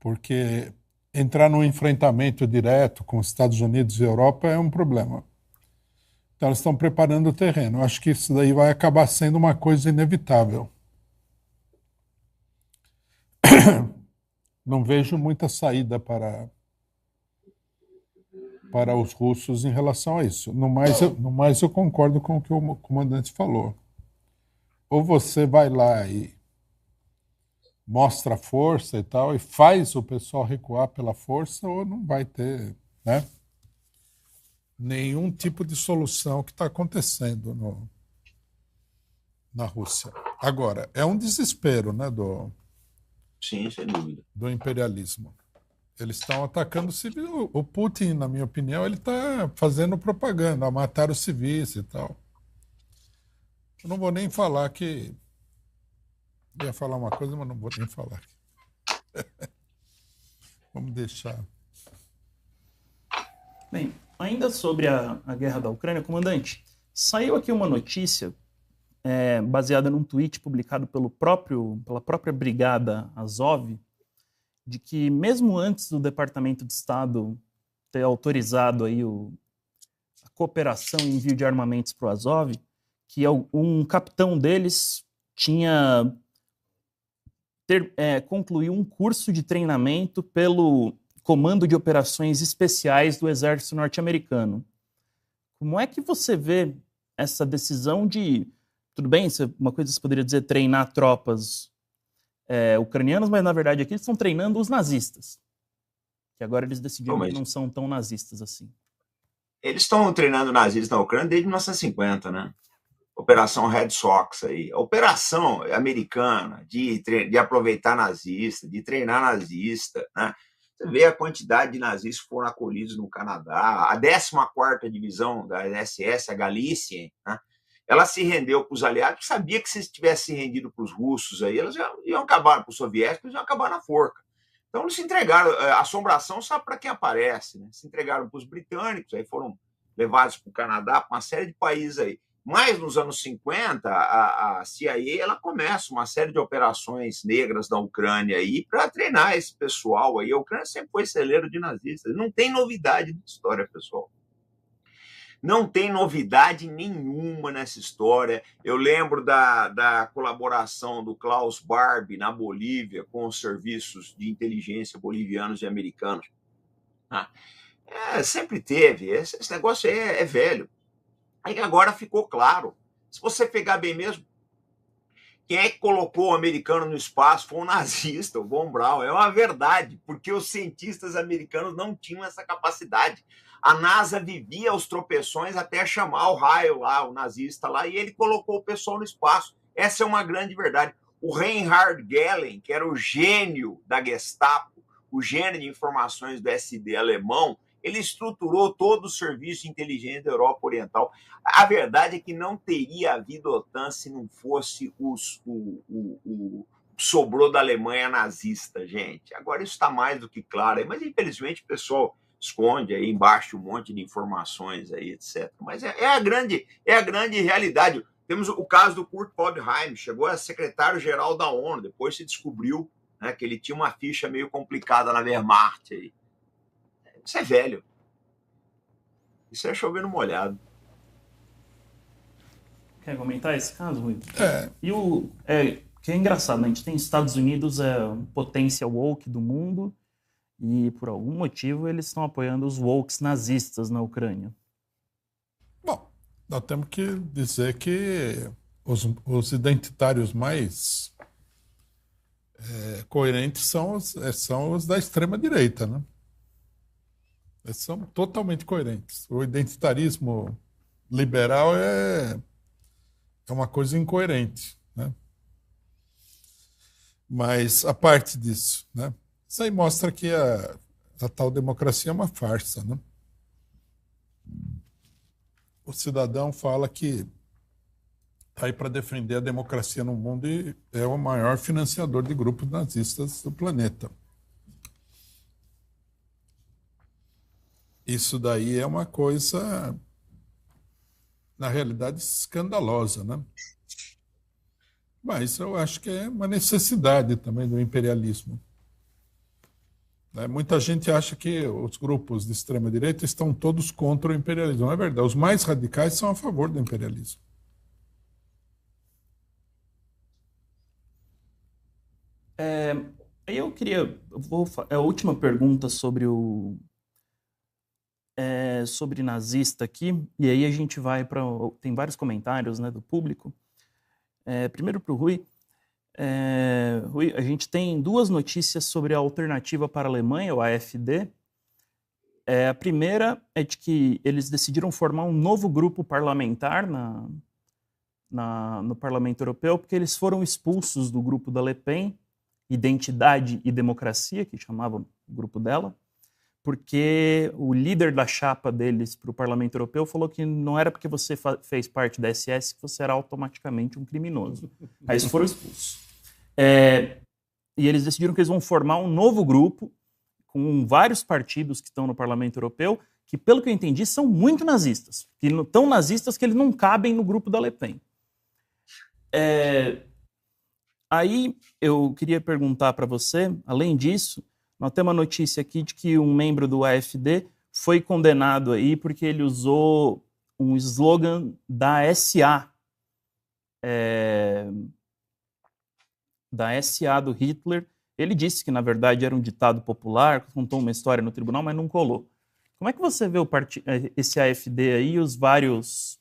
S4: Porque entrar num enfrentamento direto com os Estados Unidos e Europa é um problema. Então eles estão preparando o terreno. Eu acho que isso daí vai acabar sendo uma coisa inevitável. Não vejo muita saída para os russos em relação a isso. No mais, eu concordo com o que o comandante falou. Ou você vai lá e mostra a força e tal, e faz o pessoal recuar pela força, ou não vai ter, né, nenhum tipo de solução que está acontecendo na Rússia. Agora, é um desespero, né,
S5: Sim, sem dúvida.
S4: Do imperialismo. Eles estão atacando civis. O Putin, na minha opinião, ele está fazendo propaganda, a matar os civis e tal. Eu não vou nem falar que... Eu ia falar uma coisa, mas não vou nem falar. Vamos deixar.
S3: Bem, ainda sobre a guerra da Ucrânia, comandante, saiu aqui uma notícia baseada num tweet publicado pela própria Brigada Azov, de que mesmo antes do Departamento de Estado ter autorizado aí a cooperação e envio de armamentos para o Azov, que um capitão deles concluiu um curso de treinamento pelo Comando de Operações Especiais do Exército Norte-Americano. Como é que você vê essa decisão de, tudo bem, uma coisa você poderia dizer treinar tropas ucranianas, mas na verdade aqui eles estão treinando os nazistas, que agora eles decidiram que não são tão nazistas assim.
S5: Eles estão treinando nazistas na Ucrânia desde 1950, né? Operação Red Sox aí. A operação americana de aproveitar nazista, de treinar nazista, né? Você vê a quantidade de nazistas que foram acolhidos no Canadá. A 14ª Divisão da SS, a Galícia, né? Ela se rendeu para os aliados, sabia que se tivesse se rendido para os russos, aí, elas iam acabar, para os soviéticos, iam acabar na forca. Então, eles se entregaram. A assombração sabe para quem aparece, né? Se entregaram para os britânicos, aí foram levados para o Canadá, para uma série de países aí. Mas, nos anos 50, a CIA ela começa uma série de operações negras na Ucrânia aí para treinar esse pessoal aí. A Ucrânia sempre foi celeiro de nazistas. Não tem novidade na história, pessoal. Não tem novidade nenhuma nessa história. Eu lembro da colaboração do Klaus Barbie na Bolívia com os serviços de inteligência bolivianos e americanos. Sempre teve. Esse negócio é velho. Aí agora ficou claro. Se você pegar bem mesmo, quem é que colocou o americano no espaço foi um nazista, o Von Braun. É uma verdade, porque os cientistas americanos não tinham essa capacidade. A NASA vivia os tropeções até chamar o raio lá, o nazista lá, e ele colocou o pessoal no espaço. Essa é uma grande verdade. O Reinhard Gehlen, que era o gênio da Gestapo, o gênio de informações do SD alemão, ele estruturou todo o serviço de inteligência da Europa Oriental. A verdade é que não teria havido OTAN se não fosse o sobrou da Alemanha nazista, gente. Agora isso está mais do que claro, mas infelizmente o pessoal esconde aí embaixo um monte de informações aí, etc. Mas é a grande realidade. Temos o caso do Kurt Waldheim, chegou a secretário-geral da ONU, depois se descobriu, né, que ele tinha uma ficha meio complicada na Wehrmacht aí. Isso é velho. Isso é chover no molhado.
S3: Quer comentar esse caso, Rui? E que é engraçado, né? A gente tem Estados Unidos, potência woke do mundo, e por algum motivo eles estão apoiando os wokes nazistas na Ucrânia.
S4: Bom, nós temos que dizer que os identitários mais coerentes são os da extrema-direita, né? Eles são totalmente coerentes. O identitarismo liberal é uma coisa incoerente, né? Mas, a parte disso, né? Isso aí mostra que a tal democracia é uma farsa, né? O cidadão fala que está aí para defender a democracia no mundo e é o maior financiador de grupos nazistas do planeta. Isso daí é uma coisa, na realidade, escandalosa, né? Mas eu acho que é uma necessidade também do imperialismo. Muita gente acha que os grupos de extrema-direita estão todos contra o imperialismo. Não é verdade. Os mais radicais são a favor do imperialismo.
S3: Aí a última pergunta sobre sobre nazista aqui, e aí a gente vai para... Tem vários comentários, né, do público. Primeiro para o Rui. Rui, a gente tem duas notícias sobre a Alternativa para a Alemanha, o AfD. A primeira é de que eles decidiram formar um novo grupo parlamentar no Parlamento Europeu, porque eles foram expulsos do grupo da Le Pen, Identidade e Democracia, que chamava o grupo dela, porque o líder da chapa deles para o Parlamento Europeu falou que não era porque você fez parte da SS que você era automaticamente um criminoso. Aí eles foram expulsos. E eles decidiram que eles vão formar um novo grupo com vários partidos que estão no Parlamento Europeu, que, pelo que eu entendi, são muito nazistas. Tão nazistas que eles não cabem no grupo da Le Pen. Aí eu queria perguntar para você, além disso, nós temos uma notícia aqui de que um membro do AfD foi condenado aí porque ele usou um slogan da SA, do Hitler. Ele disse que, na verdade, era um ditado popular, contou uma história no tribunal, mas não colou. Como é que você vê esse AfD aí e as várias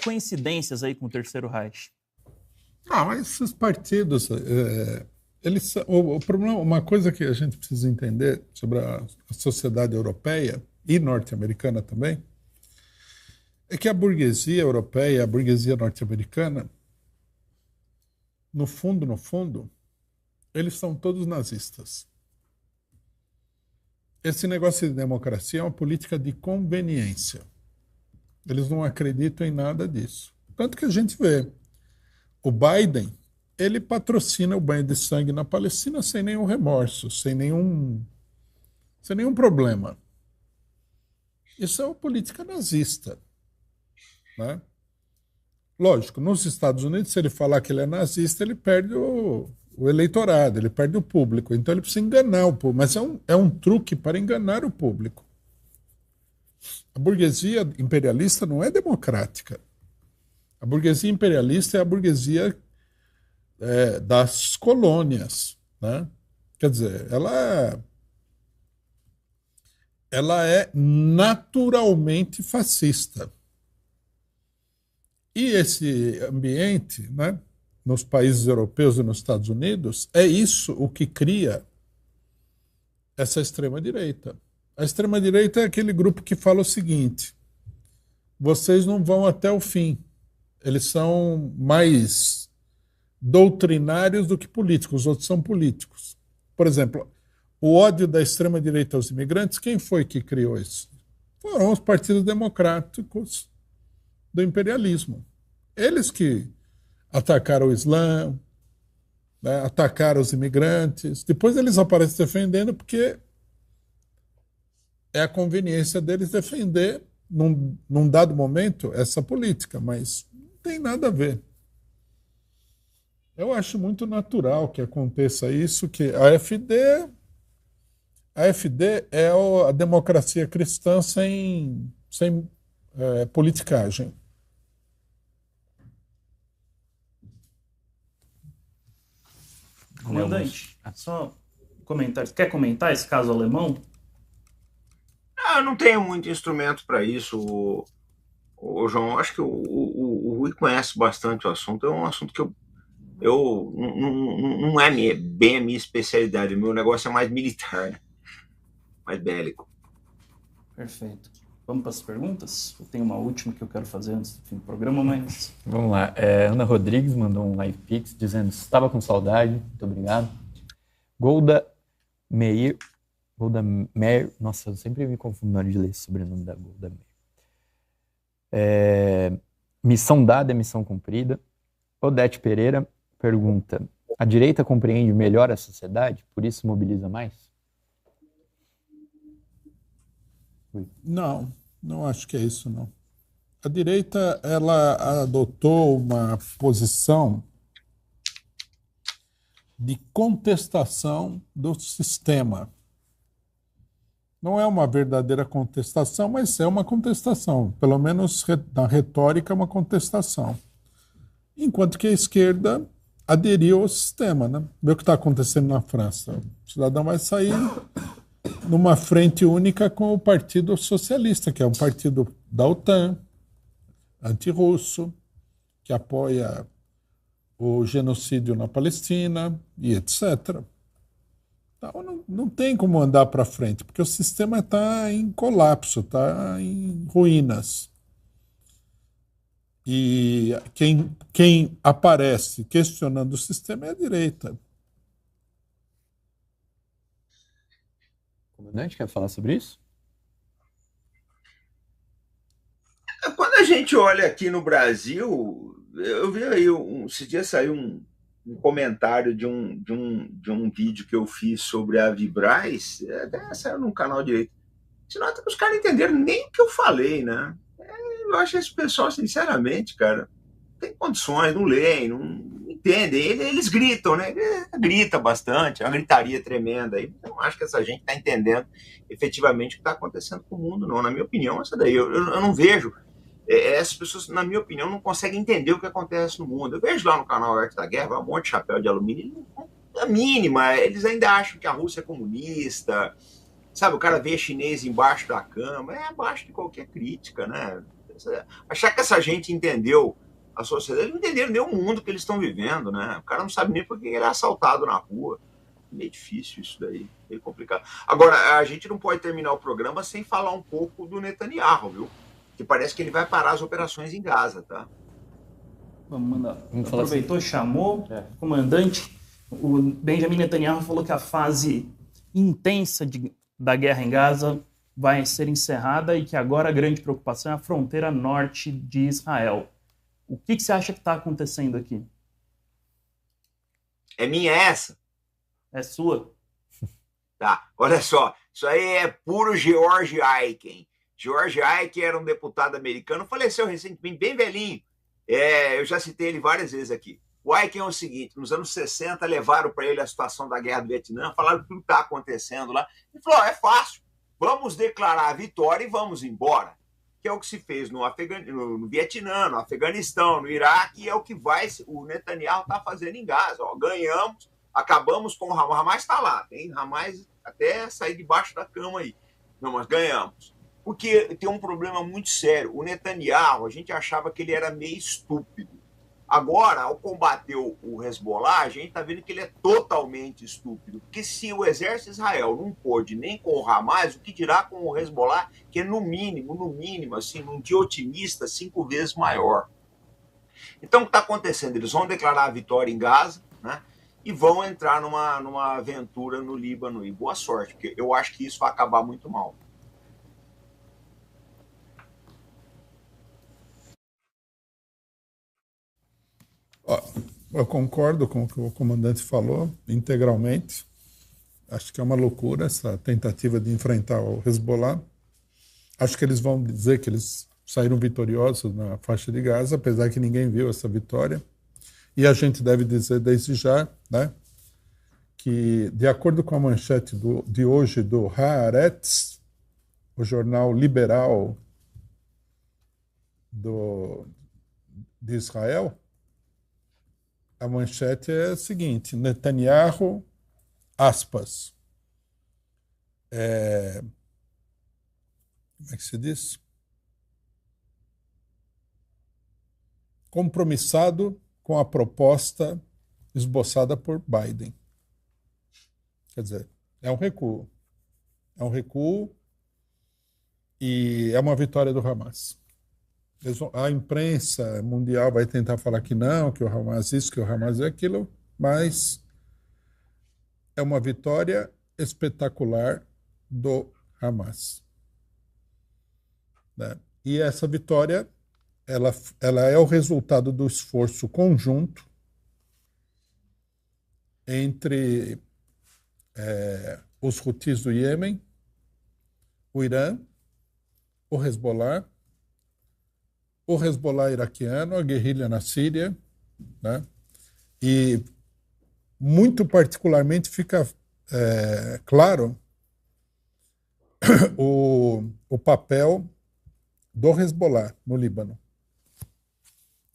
S3: coincidências aí com o Terceiro Reich?
S4: Esses partidos, o problema, uma coisa que a gente precisa entender sobre a sociedade europeia e norte-americana também, é que a burguesia europeia, a burguesia norte-americana, no fundo, eles são todos nazistas. Esse negócio de democracia é uma política de conveniência. Eles não acreditam em nada disso. Tanto que a gente vê o Biden, ele patrocina o banho de sangue na Palestina sem nenhum remorso, sem nenhum problema. Isso é uma política nazista, né? Lógico, nos Estados Unidos, se ele falar que ele é nazista, ele perde o eleitorado, ele perde o público. Então ele precisa enganar o público, mas é um truque para enganar o público. A burguesia imperialista não é democrática. A burguesia imperialista é a burguesia das colônias, né? Quer dizer, ela é naturalmente fascista. E esse ambiente, né, nos países europeus e nos Estados Unidos, é isso o que cria essa extrema-direita. A extrema-direita é aquele grupo que fala o seguinte: vocês não vão até o fim. Eles são mais doutrinários do que políticos, os outros são políticos. Por exemplo, o ódio da extrema-direita aos imigrantes, quem foi que criou isso? Foram os partidos democráticos do imperialismo. Eles que atacaram o Islã, né, atacaram os imigrantes. Depois eles aparecem defendendo porque é a conveniência deles defender, num dado momento, essa política, mas não tem nada a ver. Eu acho muito natural que aconteça isso, que a AfD é a democracia cristã sem politicagem.
S3: Comandante, só comentários. Quer comentar esse caso alemão?
S5: Eu não tenho muito instrumento para isso, João. Acho que o Rui conhece bastante o assunto. É um assunto que não é bem a minha especialidade. O meu negócio é mais militar, né? Mais bélico.
S3: Perfeito. Vamos para as perguntas? Eu tenho uma última que eu quero fazer antes do fim do programa, mas...
S1: Vamos lá. Ana Rodrigues mandou um live pix dizendo: estava com saudade. Muito obrigado. Golda Meir. Nossa, eu sempre me confundo na hora de ler esse sobrenome da Golda Meir. Missão dada é missão cumprida. Odete Pereira pergunta: a direita compreende melhor a sociedade, por isso mobiliza mais?
S4: Não acho que é isso, não. A direita, ela adotou uma posição de contestação do sistema. Não é uma verdadeira contestação, mas é uma contestação. Pelo menos na retórica é uma contestação. Enquanto que a esquerda aderiu ao sistema, né? Vê o que está acontecendo na França. O cidadão vai sair numa frente única com o Partido Socialista, que é um partido da OTAN, antirrusso, que apoia o genocídio na Palestina e etc. Então, não tem como andar para frente, porque o sistema está em colapso, está em ruínas. E quem aparece questionando o sistema é a direita.
S1: O comandante quer falar sobre isso?
S5: Quando a gente olha aqui no Brasil, eu vi aí, esse dia saiu um comentário de um vídeo que eu fiz sobre a Vibraz, até saiu num canal direito. Você nota que os caras não entenderam nem o que eu falei, né? Eu acho esse pessoal, sinceramente, cara, tem condições, não leem, não entendem. Eles gritam, né? Grita bastante, é uma gritaria tremenda. Eu não acho que essa gente está entendendo efetivamente o que está acontecendo com o mundo, não. Na minha opinião, essa daí. Eu não vejo. Essas pessoas, na minha opinião, não conseguem entender o que acontece no mundo. Eu vejo lá no canal Arte da Guerra, um monte de chapéu de alumínio, a mínima, eles ainda acham que a Rússia é comunista, sabe? O cara vê chinês embaixo da cama, é abaixo de qualquer crítica, né? Achar que essa gente entendeu a sociedade, eles não entenderam nem o mundo que eles estão vivendo, né? O cara não sabe nem por que ele é assaltado na rua. É meio difícil isso daí, meio complicado. Agora, a gente não pode terminar o programa sem falar um pouco do Netanyahu, viu? Que parece que ele vai parar as operações em Gaza, tá?
S3: Vamos mandar. Aproveitou, assim. Chamou o comandante. O Benjamin Netanyahu falou que a fase intensa da guerra em Gaza vai ser encerrada e que agora a grande preocupação é a fronteira norte de Israel. O que você acha que está acontecendo aqui?
S5: É minha essa?
S3: É sua.
S5: Tá, olha só. Isso aí é puro George Aiken. George Aiken era um deputado americano, faleceu recentemente, bem velhinho. Eu já citei ele várias vezes aqui. O Aiken é o seguinte, nos anos 60 levaram para ele a situação da guerra do Vietnã, falaram tudo que está acontecendo lá. Ele falou, é fácil, vamos declarar a vitória e vamos embora. Que é o que se fez no Vietnã, no Afeganistão, no Iraque, e é o que o Netanyahu está fazendo em Gaza. Ó, ganhamos, acabamos com o Hamas. O Hamas está lá, tem Hamas até sair debaixo da cama aí. Não, mas ganhamos. Porque tem um problema muito sério. O Netanyahu, a gente achava que ele era meio estúpido. Agora, ao combater o Hezbollah, a gente está vendo que ele é totalmente estúpido. Porque se o exército de Israel não pôde nem com o Hamas, o que dirá com o Hezbollah, que é no mínimo, assim, num dia otimista, 5 vezes maior. Então, o que está acontecendo? Eles vão declarar a vitória em Gaza, né? E vão entrar numa aventura no Líbano. E boa sorte, porque eu acho que isso vai acabar muito mal.
S4: Eu concordo com o que o comandante falou, integralmente. Acho que é uma loucura essa tentativa de enfrentar o Hezbollah. Acho que eles vão dizer que eles saíram vitoriosos na faixa de Gaza, apesar que ninguém viu essa vitória. E a gente deve dizer desde já, né, que, de acordo com a manchete de hoje do Haaretz, o jornal liberal de Israel, a manchete é a seguinte: Netanyahu, aspas, como é que se diz? Compromissado com a proposta esboçada por Biden. Quer dizer, é um recuo. É um recuo e é uma vitória do Hamas. A imprensa mundial vai tentar falar que não, que o Hamas isso, que o Hamas é aquilo, mas é uma vitória espetacular do Hamas. Né? E essa vitória, ela é o resultado do esforço conjunto entre os Houthis do Iêmen, o Irã, o Hezbollah iraquiano, a guerrilha na Síria, né? E muito particularmente fica claro o papel do Hezbollah no Líbano.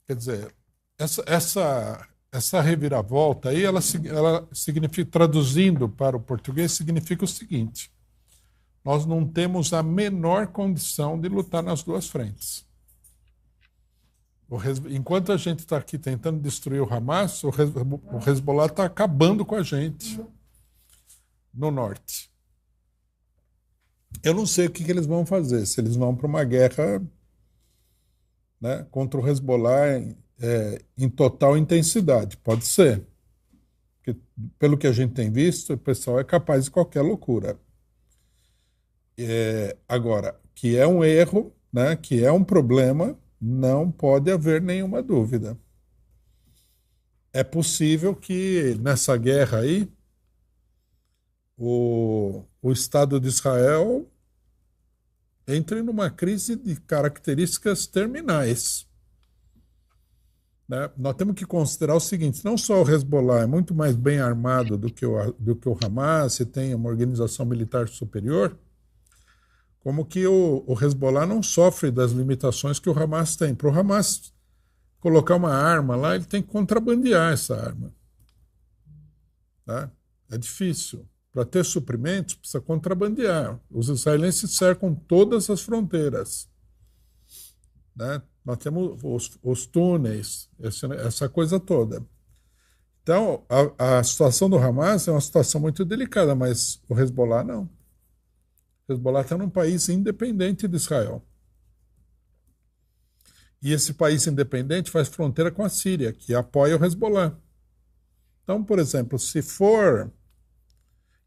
S4: Quer dizer, essa reviravolta aí, ela significa, traduzindo para o português, significa o seguinte: nós não temos a menor condição de lutar nas duas frentes. Enquanto a gente está aqui tentando destruir o Hamas, o Hezbollah está acabando com a gente no norte. Eu não sei o que eles vão fazer, se eles vão para uma guerra, né, contra o Hezbollah em total intensidade. Pode ser. Porque, pelo que a gente tem visto, o pessoal é capaz de qualquer loucura. Agora, que é um erro, né, que é um problema, não pode haver nenhuma dúvida. É possível que nessa guerra aí o Estado de Israel entre numa crise de características terminais. né? Nós temos que considerar o seguinte, não só o Hezbollah é muito mais bem armado do que o Hamas, e tem uma organização militar superior, como que o Hezbollah não sofre das limitações que o Hamas tem. Para o Hamas colocar uma arma lá, ele tem que contrabandear essa arma. Tá? É difícil. Para ter suprimentos, precisa contrabandear. Os israelenses cercam todas as fronteiras. Né? Nós temos os túneis, essa coisa toda. Então, a situação do Hamas é uma situação muito delicada, mas o Hezbollah não. O Hezbollah está num país independente de Israel. E esse país independente faz fronteira com a Síria, que apoia o Hezbollah. Então, por exemplo, se for...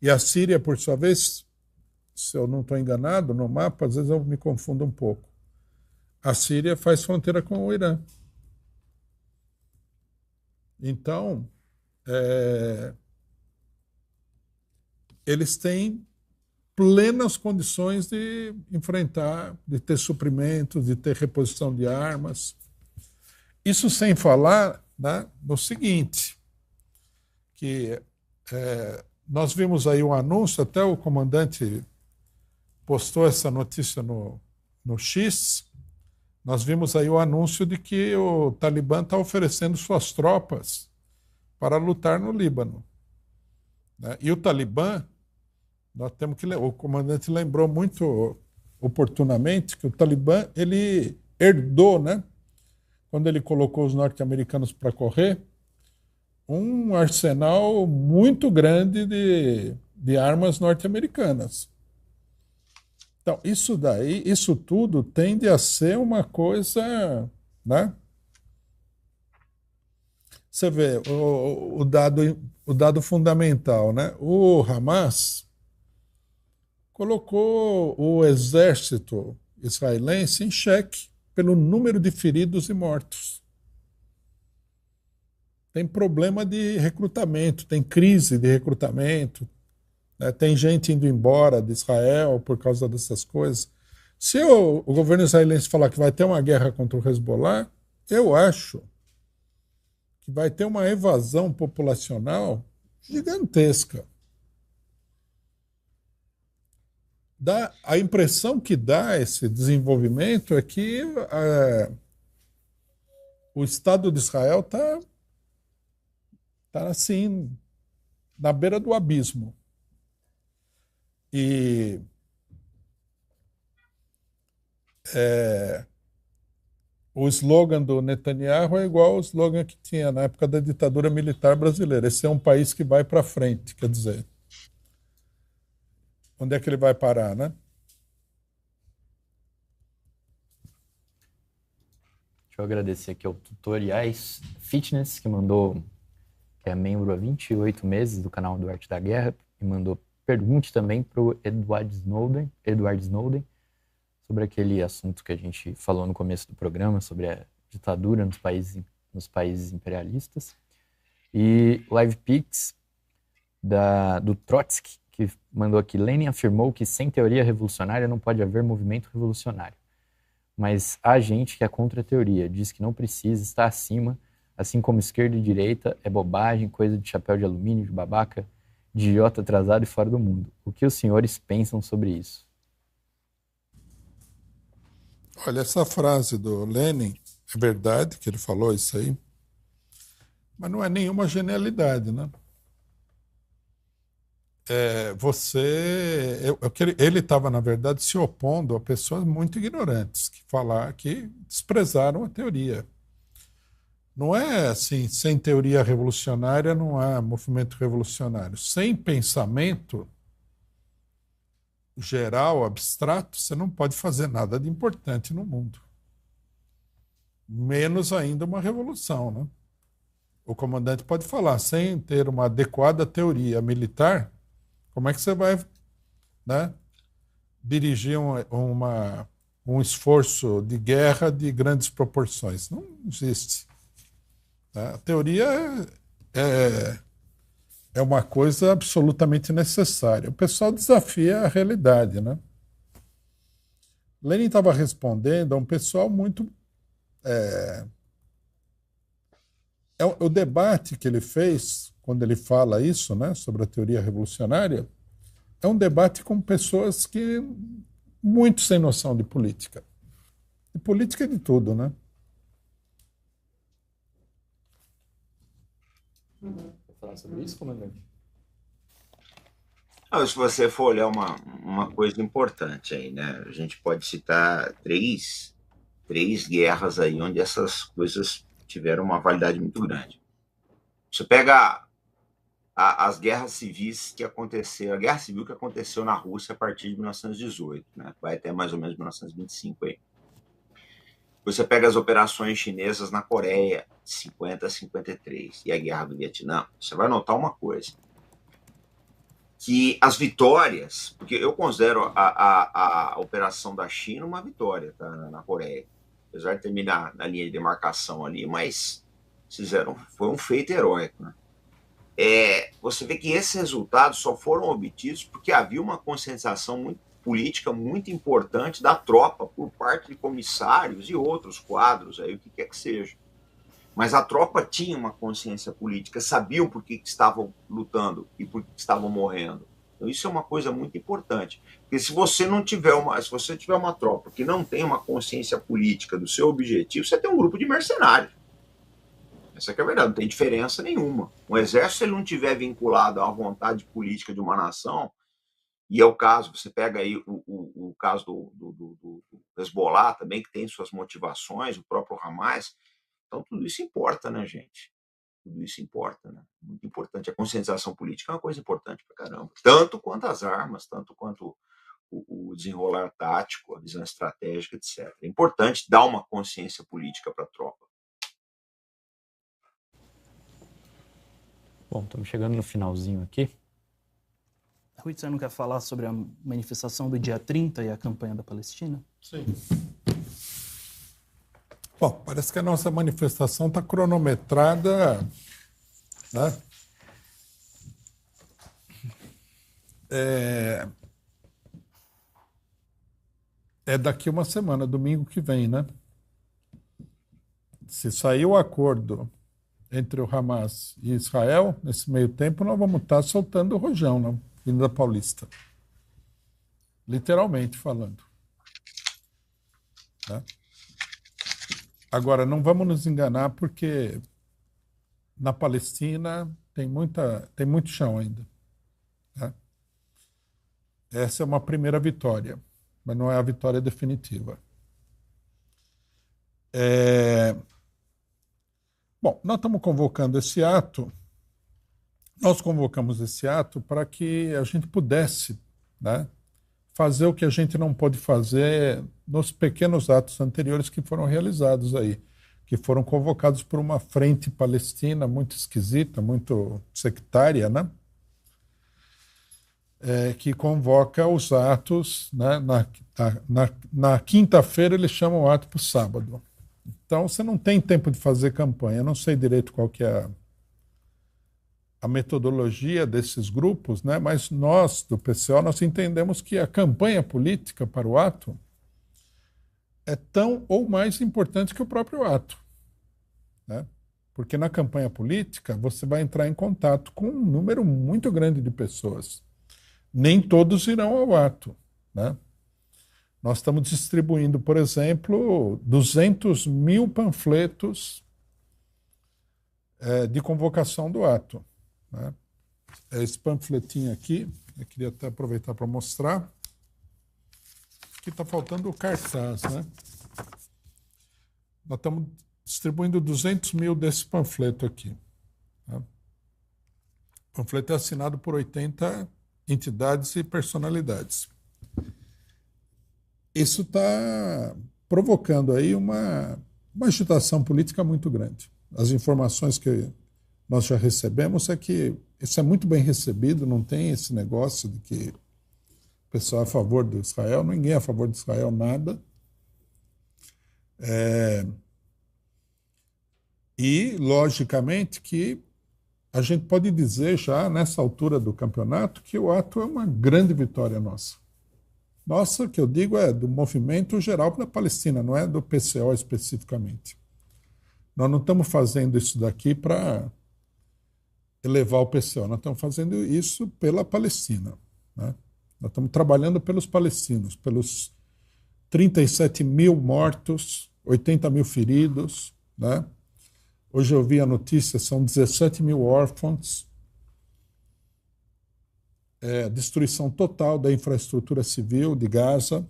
S4: E a Síria, por sua vez, se eu não estou enganado, no mapa, às vezes eu me confundo um pouco. A Síria faz fronteira com o Irã. Então, eles têm plenas condições de enfrentar, de ter suprimentos, de ter reposição de armas. Isso sem falar, né, no seguinte, que nós vimos aí um anúncio, até o comandante postou essa notícia no X, nós vimos aí o anúncio de que o Talibã está oferecendo suas tropas para lutar no Líbano. Né? E o Talibã, nós temos que o comandante lembrou muito oportunamente que o Talibã ele herdou, né, quando ele colocou os norte-americanos para correr, um arsenal muito grande de armas norte-americanas. Então, isso tudo tende a ser uma coisa, né? Você vê o dado fundamental, né? O Hamas colocou o exército israelense em xeque pelo número de feridos e mortos. Tem problema de recrutamento, tem crise de recrutamento, né? Tem gente indo embora de Israel por causa dessas coisas. Se o governo israelense falar que vai ter uma guerra contra o Hezbollah, eu acho que vai ter uma evasão populacional gigantesca. A impressão que dá esse desenvolvimento é que o Estado de Israel está assim, na beira do abismo. E o slogan do Netanyahu é igual ao slogan que tinha na época da ditadura militar brasileira. Esse é um país que vai para frente, quer dizer. Onde é que ele vai parar, né?
S1: Deixa eu agradecer aqui ao Tutoriais Fitness, que é membro há 28 meses do canal do Arte da Guerra, e mandou pergunte também para o Edward Snowden, sobre aquele assunto que a gente falou no começo do programa, sobre a ditadura nos países imperialistas. E LivePix, do Trotsky, que mandou aqui: Lenin afirmou que sem teoria revolucionária não pode haver movimento revolucionário. Mas há gente que é contra a teoria, diz que não precisa, está acima, assim como esquerda e direita, é bobagem, coisa de chapéu de alumínio, de babaca, de idiota atrasado e fora do mundo. O que os senhores pensam sobre isso?
S4: Olha, essa frase do Lenin, é verdade que ele falou isso aí, mas não é nenhuma genialidade, né? Ele estava, na verdade, se opondo a pessoas muito ignorantes, que desprezaram a teoria. Não é assim, sem teoria revolucionária não há movimento revolucionário. Sem pensamento geral, abstrato, você não pode fazer nada de importante no mundo. Menos ainda uma revolução, né? O comandante pode falar, sem ter uma adequada teoria militar, como é que você vai, né, dirigir um esforço de guerra de grandes proporções? Não existe. A teoria é uma coisa absolutamente necessária. O pessoal desafia a realidade, né? Lenin estava respondendo a um pessoal muito o debate que ele fez, quando ele fala isso, né, sobre a teoria revolucionária, é um debate com pessoas que muito sem noção de política. E política é de tudo, né?
S1: Quer falar sobre isso, comandante?
S5: Se você for olhar uma coisa importante aí, né? A gente pode citar três guerras aí onde essas coisas tiveram uma validade muito grande. Você pega as guerras civis que aconteceram, a guerra civil que aconteceu na Rússia a partir de 1918, né? Vai até mais ou menos 1925 aí. Você pega as operações chinesas na Coreia, de 50 a 53, e a guerra do Vietnã, você vai notar uma coisa, que as vitórias, porque eu considero a operação da China uma vitória, tá, na Coreia, apesar de terminar na linha de demarcação ali, mas foi um feito heróico, né? Você vê que esses resultados só foram obtidos porque havia uma conscientização política muito importante da tropa por parte de comissários e outros quadros, aí, o que quer que seja. Mas a tropa tinha uma consciência política, sabiam por que estavam lutando e por que estavam morrendo. Então isso é uma coisa muito importante. Porque se você tiver uma tropa que não tem uma consciência política do seu objetivo, você tem um grupo de mercenários. Essa que é a verdade, não tem diferença nenhuma. Um exército, se ele não estiver vinculado à vontade política de uma nação, e é o caso, você pega aí o caso do Hezbollah também, que tem suas motivações, o próprio Hamas. Então, tudo isso importa, né, gente? Tudo isso importa, né? Muito importante. A conscientização política é uma coisa importante pra caramba. Tanto quanto as armas, tanto quanto o desenrolar tático, a visão estratégica, etc. É importante dar uma consciência política para a tropa.
S1: Bom, estamos chegando no finalzinho aqui.
S3: Rui, você não quer falar sobre a manifestação do dia 30 e a campanha da Palestina?
S4: Sim. Bom, parece que a nossa manifestação está cronometrada, né? É daqui uma semana, domingo que vem, né? Se sair o acordo entre o Hamas e Israel, nesse meio tempo, nós vamos estar soltando o rojão, né? Vindo da Paulista. Literalmente falando. Né? Agora, não vamos nos enganar, porque na Palestina tem muito chão ainda. Né? Essa é uma primeira vitória, mas não é a vitória definitiva. Bom, nós estamos convocando esse ato, nós convocamos esse ato para que a gente pudesse, né, fazer o que a gente não pôde fazer nos pequenos atos anteriores que foram realizados aí, que foram convocados por uma frente palestina muito esquisita, muito sectária, né? Que convoca os atos, né? Na quinta-feira eles chamam o ato para o sábado. Então você não tem tempo de fazer campanha. Eu não sei direito qual que é a metodologia desses grupos, né? Mas nós, do PCO, nós entendemos que a campanha política para o ato é tão ou mais importante que o próprio ato. Né? Porque na campanha política você vai entrar em contato com um número muito grande de pessoas. Nem todos irão ao ato. Né? Nós estamos distribuindo, por exemplo, 200 mil panfletos de convocação do ato. Né? Esse panfletinho aqui, eu queria até aproveitar para mostrar. Aqui está faltando o cartaz, né? Nós estamos distribuindo 200 mil desse panfleto aqui. Tá? O panfleto é assinado por 80 entidades e personalidades. Isso está provocando aí uma agitação política muito grande. As informações que nós já recebemos é que isso é muito bem recebido, não tem esse negócio de que o pessoal é a favor de Israel, ninguém é a favor de Israel, nada. E, logicamente, que a gente pode dizer já, nessa altura do campeonato, que o ato é uma grande vitória nossa. Nossa, que eu digo é do movimento geral da Palestina, não é do PCO especificamente. Nós não estamos fazendo isso daqui para elevar o PCO, nós estamos fazendo isso pela Palestina, né? Nós estamos trabalhando pelos palestinos, pelos 37 mil mortos, 80 mil feridos, né? Hoje eu vi a notícia, são 17 mil órfãos, destruição total da infraestrutura civil de Gaza,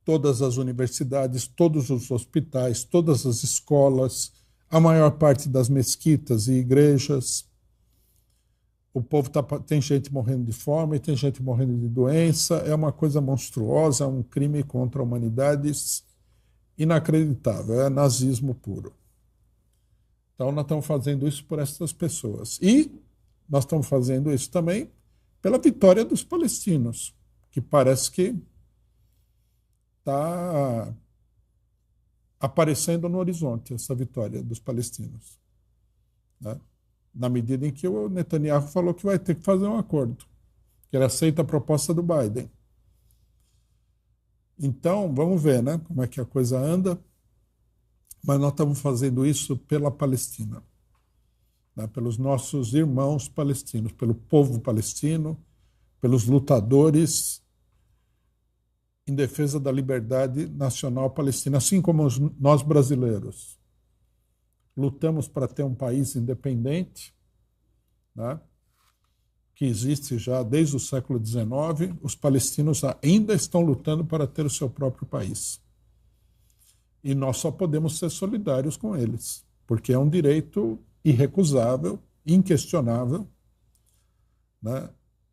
S4: todas as universidades, todos os hospitais, todas as escolas, a maior parte das mesquitas e igrejas. O povo tem gente morrendo de fome, tem gente morrendo de doença, é uma coisa monstruosa, é um crime contra a humanidade inacreditável, é nazismo puro. Então nós estamos fazendo isso por essas pessoas. E nós estamos fazendo isso também pela vitória dos palestinos, que parece que está aparecendo no horizonte, essa vitória dos palestinos, né? Na medida em que o Netanyahu falou que vai ter que fazer um acordo, que ele aceita a proposta do Biden. Então, vamos ver, né, como é que a coisa anda, mas nós estamos fazendo isso pela Palestina, né, pelos nossos irmãos palestinos, pelo povo palestino, pelos lutadores em defesa da liberdade nacional palestina, assim como nós brasileiros lutamos para ter um país independente, né, que existe já desde o século XIX, os palestinos ainda estão lutando para ter o seu próprio país. E nós só podemos ser solidários com eles, porque é um direito irrecusável, inquestionável, né,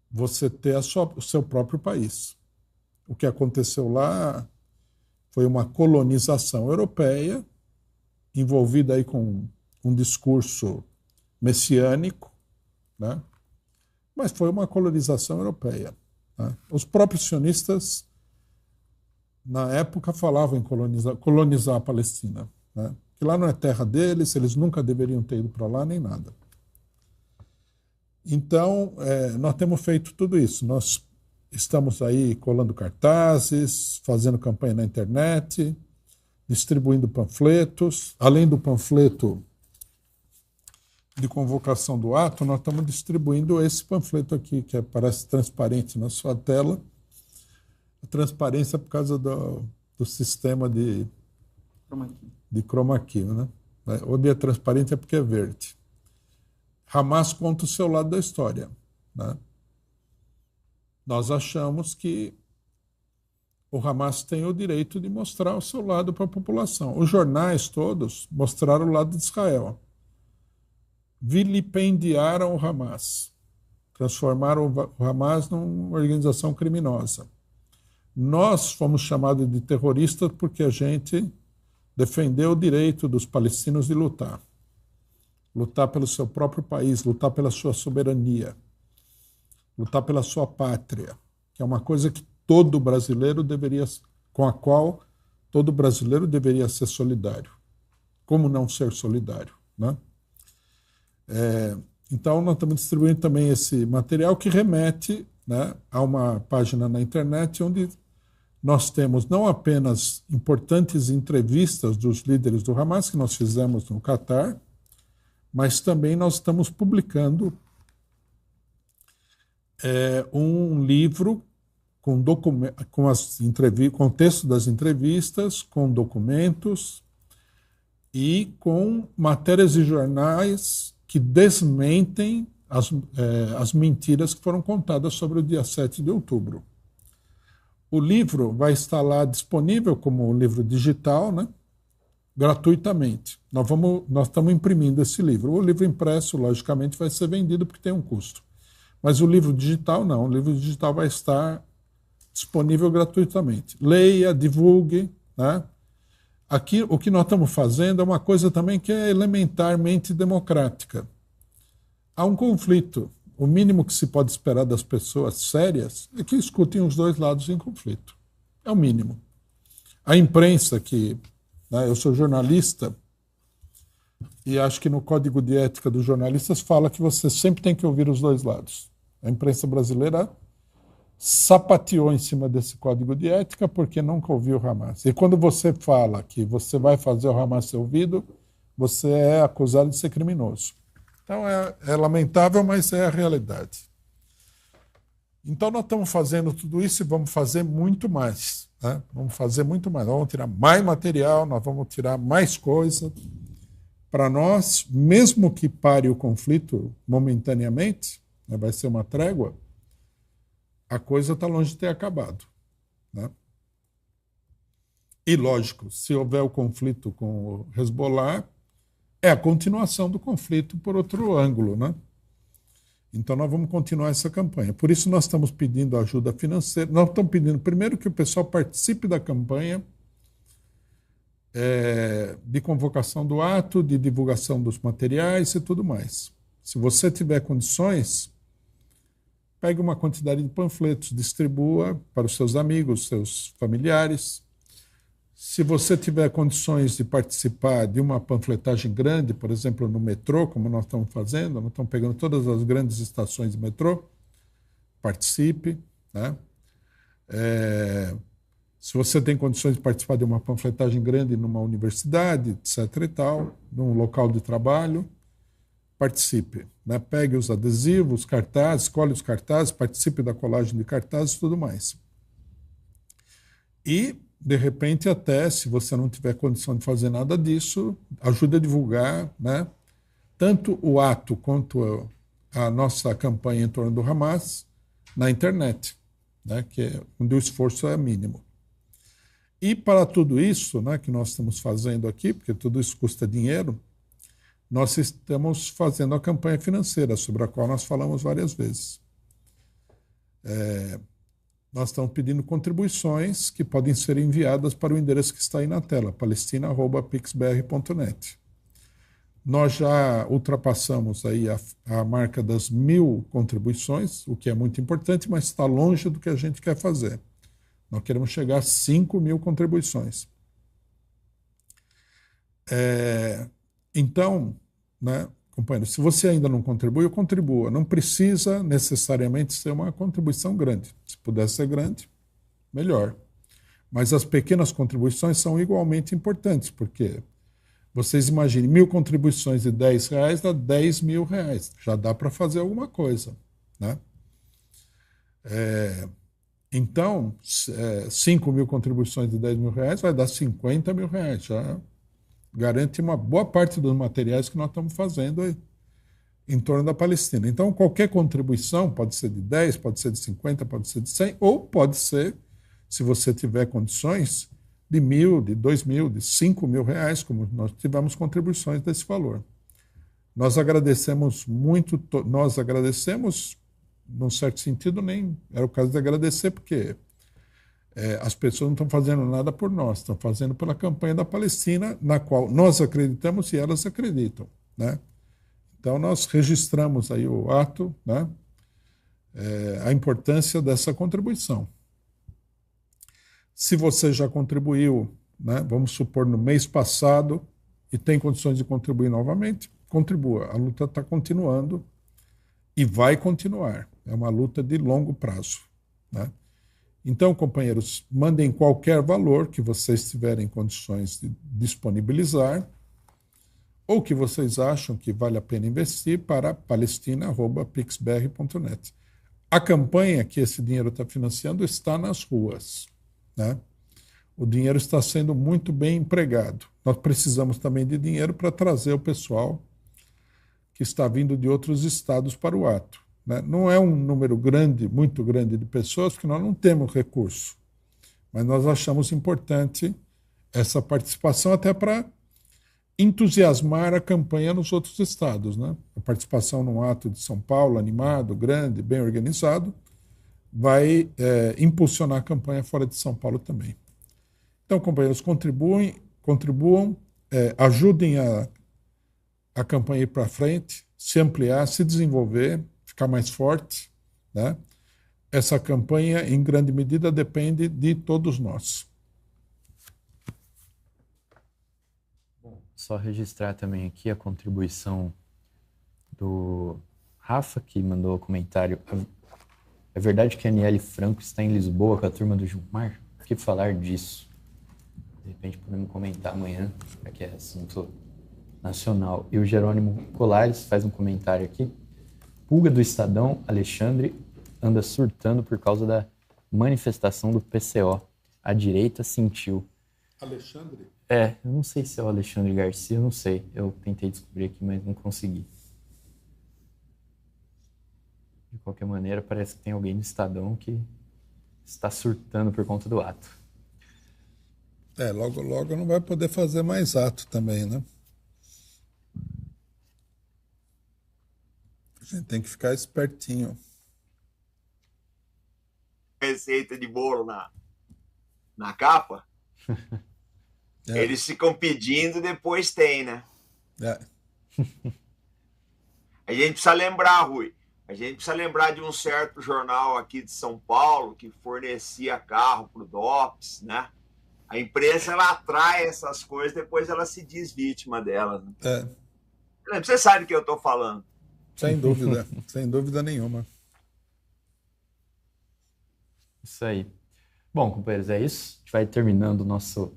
S4: você ter o seu próprio país. O que aconteceu lá foi uma colonização europeia, envolvida aí com um discurso messiânico, né? Mas foi uma colonização europeia, né? Os próprios sionistas, na época, falavam em colonizar a Palestina, né? Que lá não é terra deles, eles nunca deveriam ter ido para lá, nem nada. Então, nós temos feito tudo isso. Nós estamos aí colando cartazes, fazendo campanha na internet, distribuindo panfletos. Além do panfleto de convocação do ato, nós estamos distribuindo esse panfleto aqui, que parece transparente na sua tela. A transparência é por causa do sistema de chroma key, né? Onde é transparente é porque é verde. Hamas conta o seu lado da história, né? Nós achamos que o Hamas tem o direito de mostrar o seu lado para a população. Os jornais todos mostraram o lado de Israel. Vilipendiaram o Hamas. Transformaram o Hamas numa organização criminosa. Nós fomos chamados de terroristas porque a gente defendeu o direito dos palestinos de lutar. Lutar pelo seu próprio país, lutar pela sua soberania, lutar pela sua pátria, que é uma coisa que todo brasileiro com a qual todo brasileiro deveria ser solidário. Como não ser solidário, né? Então, nós estamos distribuindo também esse material que remete, né, a uma página na internet onde nós temos não apenas importantes entrevistas dos líderes do Hamas, que nós fizemos no Catar, mas também nós estamos publicando um livro com o texto das entrevistas, com documentos e com matérias de jornais que desmentem as mentiras que foram contadas sobre o dia 7 de outubro. O livro vai estar lá disponível como um livro digital, né, gratuitamente. Nós estamos imprimindo esse livro. O livro impresso, logicamente, vai ser vendido porque tem um custo. Mas o livro digital não. O livro digital vai estar disponível gratuitamente. Leia, divulgue, né? Aqui, o que nós estamos fazendo é uma coisa também que é elementarmente democrática. Há um conflito. O mínimo que se pode esperar das pessoas sérias é que escutem os dois lados em conflito. É o mínimo. A imprensa, né, eu sou jornalista, e acho que no Código de Ética dos Jornalistas fala que você sempre tem que ouvir os dois lados. A imprensa brasileira sapateou em cima desse código de ética porque nunca ouviu o Hamas. E quando você fala que você vai fazer o Hamas ser ouvido, você é acusado de ser criminoso. Então é lamentável, mas é a realidade. Então nós estamos fazendo tudo isso e vamos fazer muito mais. Né? Vamos fazer muito mais. Nós vamos tirar mais material, nós vamos tirar mais coisa. Para nós, mesmo que pare o conflito momentaneamente, né, vai ser uma trégua, a coisa está longe de ter acabado. Né? E, lógico, se houver o conflito com o Hezbollah, é a continuação do conflito por outro ângulo. Né? Então, nós vamos continuar essa campanha. Por isso, nós estamos pedindo ajuda financeira. Nós estamos pedindo, primeiro, que o pessoal participe da campanha de convocação do ato, de divulgação dos materiais e tudo mais. Se você tiver condições, pegue uma quantidade de panfletos, distribua para os seus amigos, seus familiares. Se você tiver condições de participar de uma panfletagem grande, por exemplo, no metrô, como nós estamos fazendo, nós estamos pegando todas as grandes estações de metrô, participe. Né? Se você tem condições de participar de uma panfletagem grande numa universidade, etc. e tal, num local de trabalho, participe. Né? Pegue os adesivos, os cartazes, escolhe os cartazes, participe da colagem de cartazes e tudo mais. E, de repente, até, se você não tiver condição de fazer nada disso, ajude a divulgar, né? Tanto o ato quanto a nossa campanha em torno do Hamas na internet, né? Que é onde o esforço é mínimo. E para tudo isso, né, que nós estamos fazendo aqui, porque tudo isso custa dinheiro, nós estamos fazendo a campanha financeira, sobre a qual nós falamos várias vezes. Nós estamos pedindo contribuições que podem ser enviadas para o endereço que está aí na tela, palestina@pixbr.net. Nós já ultrapassamos aí a marca das 1.000 contribuições, o que é muito importante, mas está longe do que a gente quer fazer. Nós queremos chegar a 5.000 contribuições. Então, né, companheiro, se você ainda não contribui, contribua. Não precisa necessariamente ser uma contribuição grande. Se puder ser grande, melhor. Mas as pequenas contribuições são igualmente importantes, porque vocês imaginem, 1.000 contribuições de R$10 dá R$10.000. Já dá para fazer alguma coisa. Né? Então, 5.000 contribuições de R$10.000 vai dar R$50.000. Já garante uma boa parte dos materiais que nós estamos fazendo aí, em torno da Palestina. Então, qualquer contribuição, pode ser de 10, pode ser de 50, pode ser de 100, ou pode ser, se você tiver condições, de 1.000, de 2.000, de R$5.000, como nós tivemos contribuições desse valor. Nós agradecemos muito, nós agradecemos, num certo sentido, nem era o caso de agradecer, porque as pessoas não estão fazendo nada por nós, estão fazendo pela campanha da Palestina, na qual nós acreditamos e elas acreditam. Né? Então, nós registramos aí o ato, né? A importância dessa contribuição. Se você já contribuiu, né, vamos supor, no mês passado, e tem condições de contribuir novamente, contribua. A luta está continuando e vai continuar. É uma luta de longo prazo. Né? Então, companheiros, mandem qualquer valor que vocês tiverem condições de disponibilizar ou que vocês acham que vale a pena investir para palestina@pixbr.net. A campanha que esse dinheiro está financiando está nas ruas. Né? O dinheiro está sendo muito bem empregado. Nós precisamos também de dinheiro para trazer o pessoal que está vindo de outros estados para o ato. Né? Não é um número grande, muito grande de pessoas, porque nós não temos recurso. Mas nós achamos importante essa participação até para entusiasmar a campanha nos outros estados. Né? A participação num ato de São Paulo, animado, grande, bem organizado, vai impulsionar a campanha fora de São Paulo também. Então, companheiros, contribuam, ajudem a campanha ir para frente, se ampliar, se desenvolver, ficar mais forte. Né? Essa campanha, em grande medida, depende de todos nós.
S1: Bom, só registrar também aqui a contribuição do Rafa, que mandou comentário É verdade que a Aniele Franco está em Lisboa com a turma do Gilmar? O que falar disso? De repente podemos comentar amanhã, já que é assunto nacional. E o Jerônimo Colares faz um comentário aqui. Pulga do Estadão, Alexandre anda surtando por causa da manifestação do PCO. A direita sentiu.
S4: Alexandre?
S1: Eu não sei se é o Alexandre Garcia, não sei. Eu tentei descobrir aqui, mas não consegui. De qualquer maneira, parece que tem alguém no Estadão que está surtando por conta do ato.
S4: Logo, logo não vai poder fazer mais ato também, né? A gente tem que ficar espertinho.
S5: Receita de bolo na capa. Eles ficam pedindo, depois tem, né? A gente precisa lembrar, Rui. A gente precisa lembrar de um certo jornal aqui de São Paulo que fornecia carro para o DOPS, né? A imprensa, ela atrai essas coisas, depois ela se diz vítima delas. Né? Você sabe do que eu estou falando.
S4: Sem dúvida, sem dúvida nenhuma.
S1: Isso aí. Bom, companheiros, é isso. A gente vai terminando nossa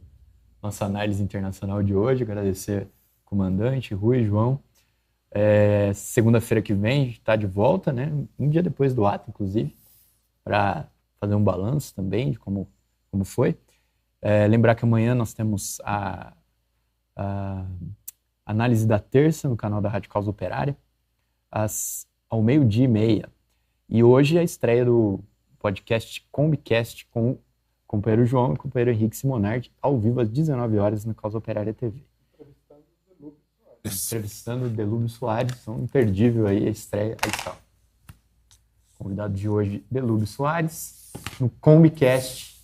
S1: análise internacional de hoje. Agradecer ao comandante, Rui, João. Segunda-feira que vem a gente está de volta, né? Um dia depois do ato, inclusive, para fazer um balanço também de como foi. Lembrar que amanhã nós temos a análise da terça no canal da Rádio Causa Operária, ao 12:30. E hoje é a estreia do podcast Combicast com o companheiro João e o companheiro Henrique Simonardi, ao vivo às 19 horas na Causa Operária TV. Entrevistando o Delúbio Soares, então imperdível aí a estreia, aí está. Convidado de hoje, Delúbio Soares, no Combicast,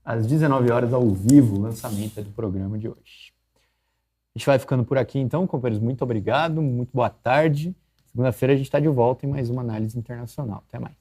S1: às 19 horas ao vivo, o lançamento do programa de hoje. A gente vai ficando por aqui então, companheiros, muito obrigado, muito boa tarde. Segunda-feira a gente está de volta em mais uma análise internacional. Até mais.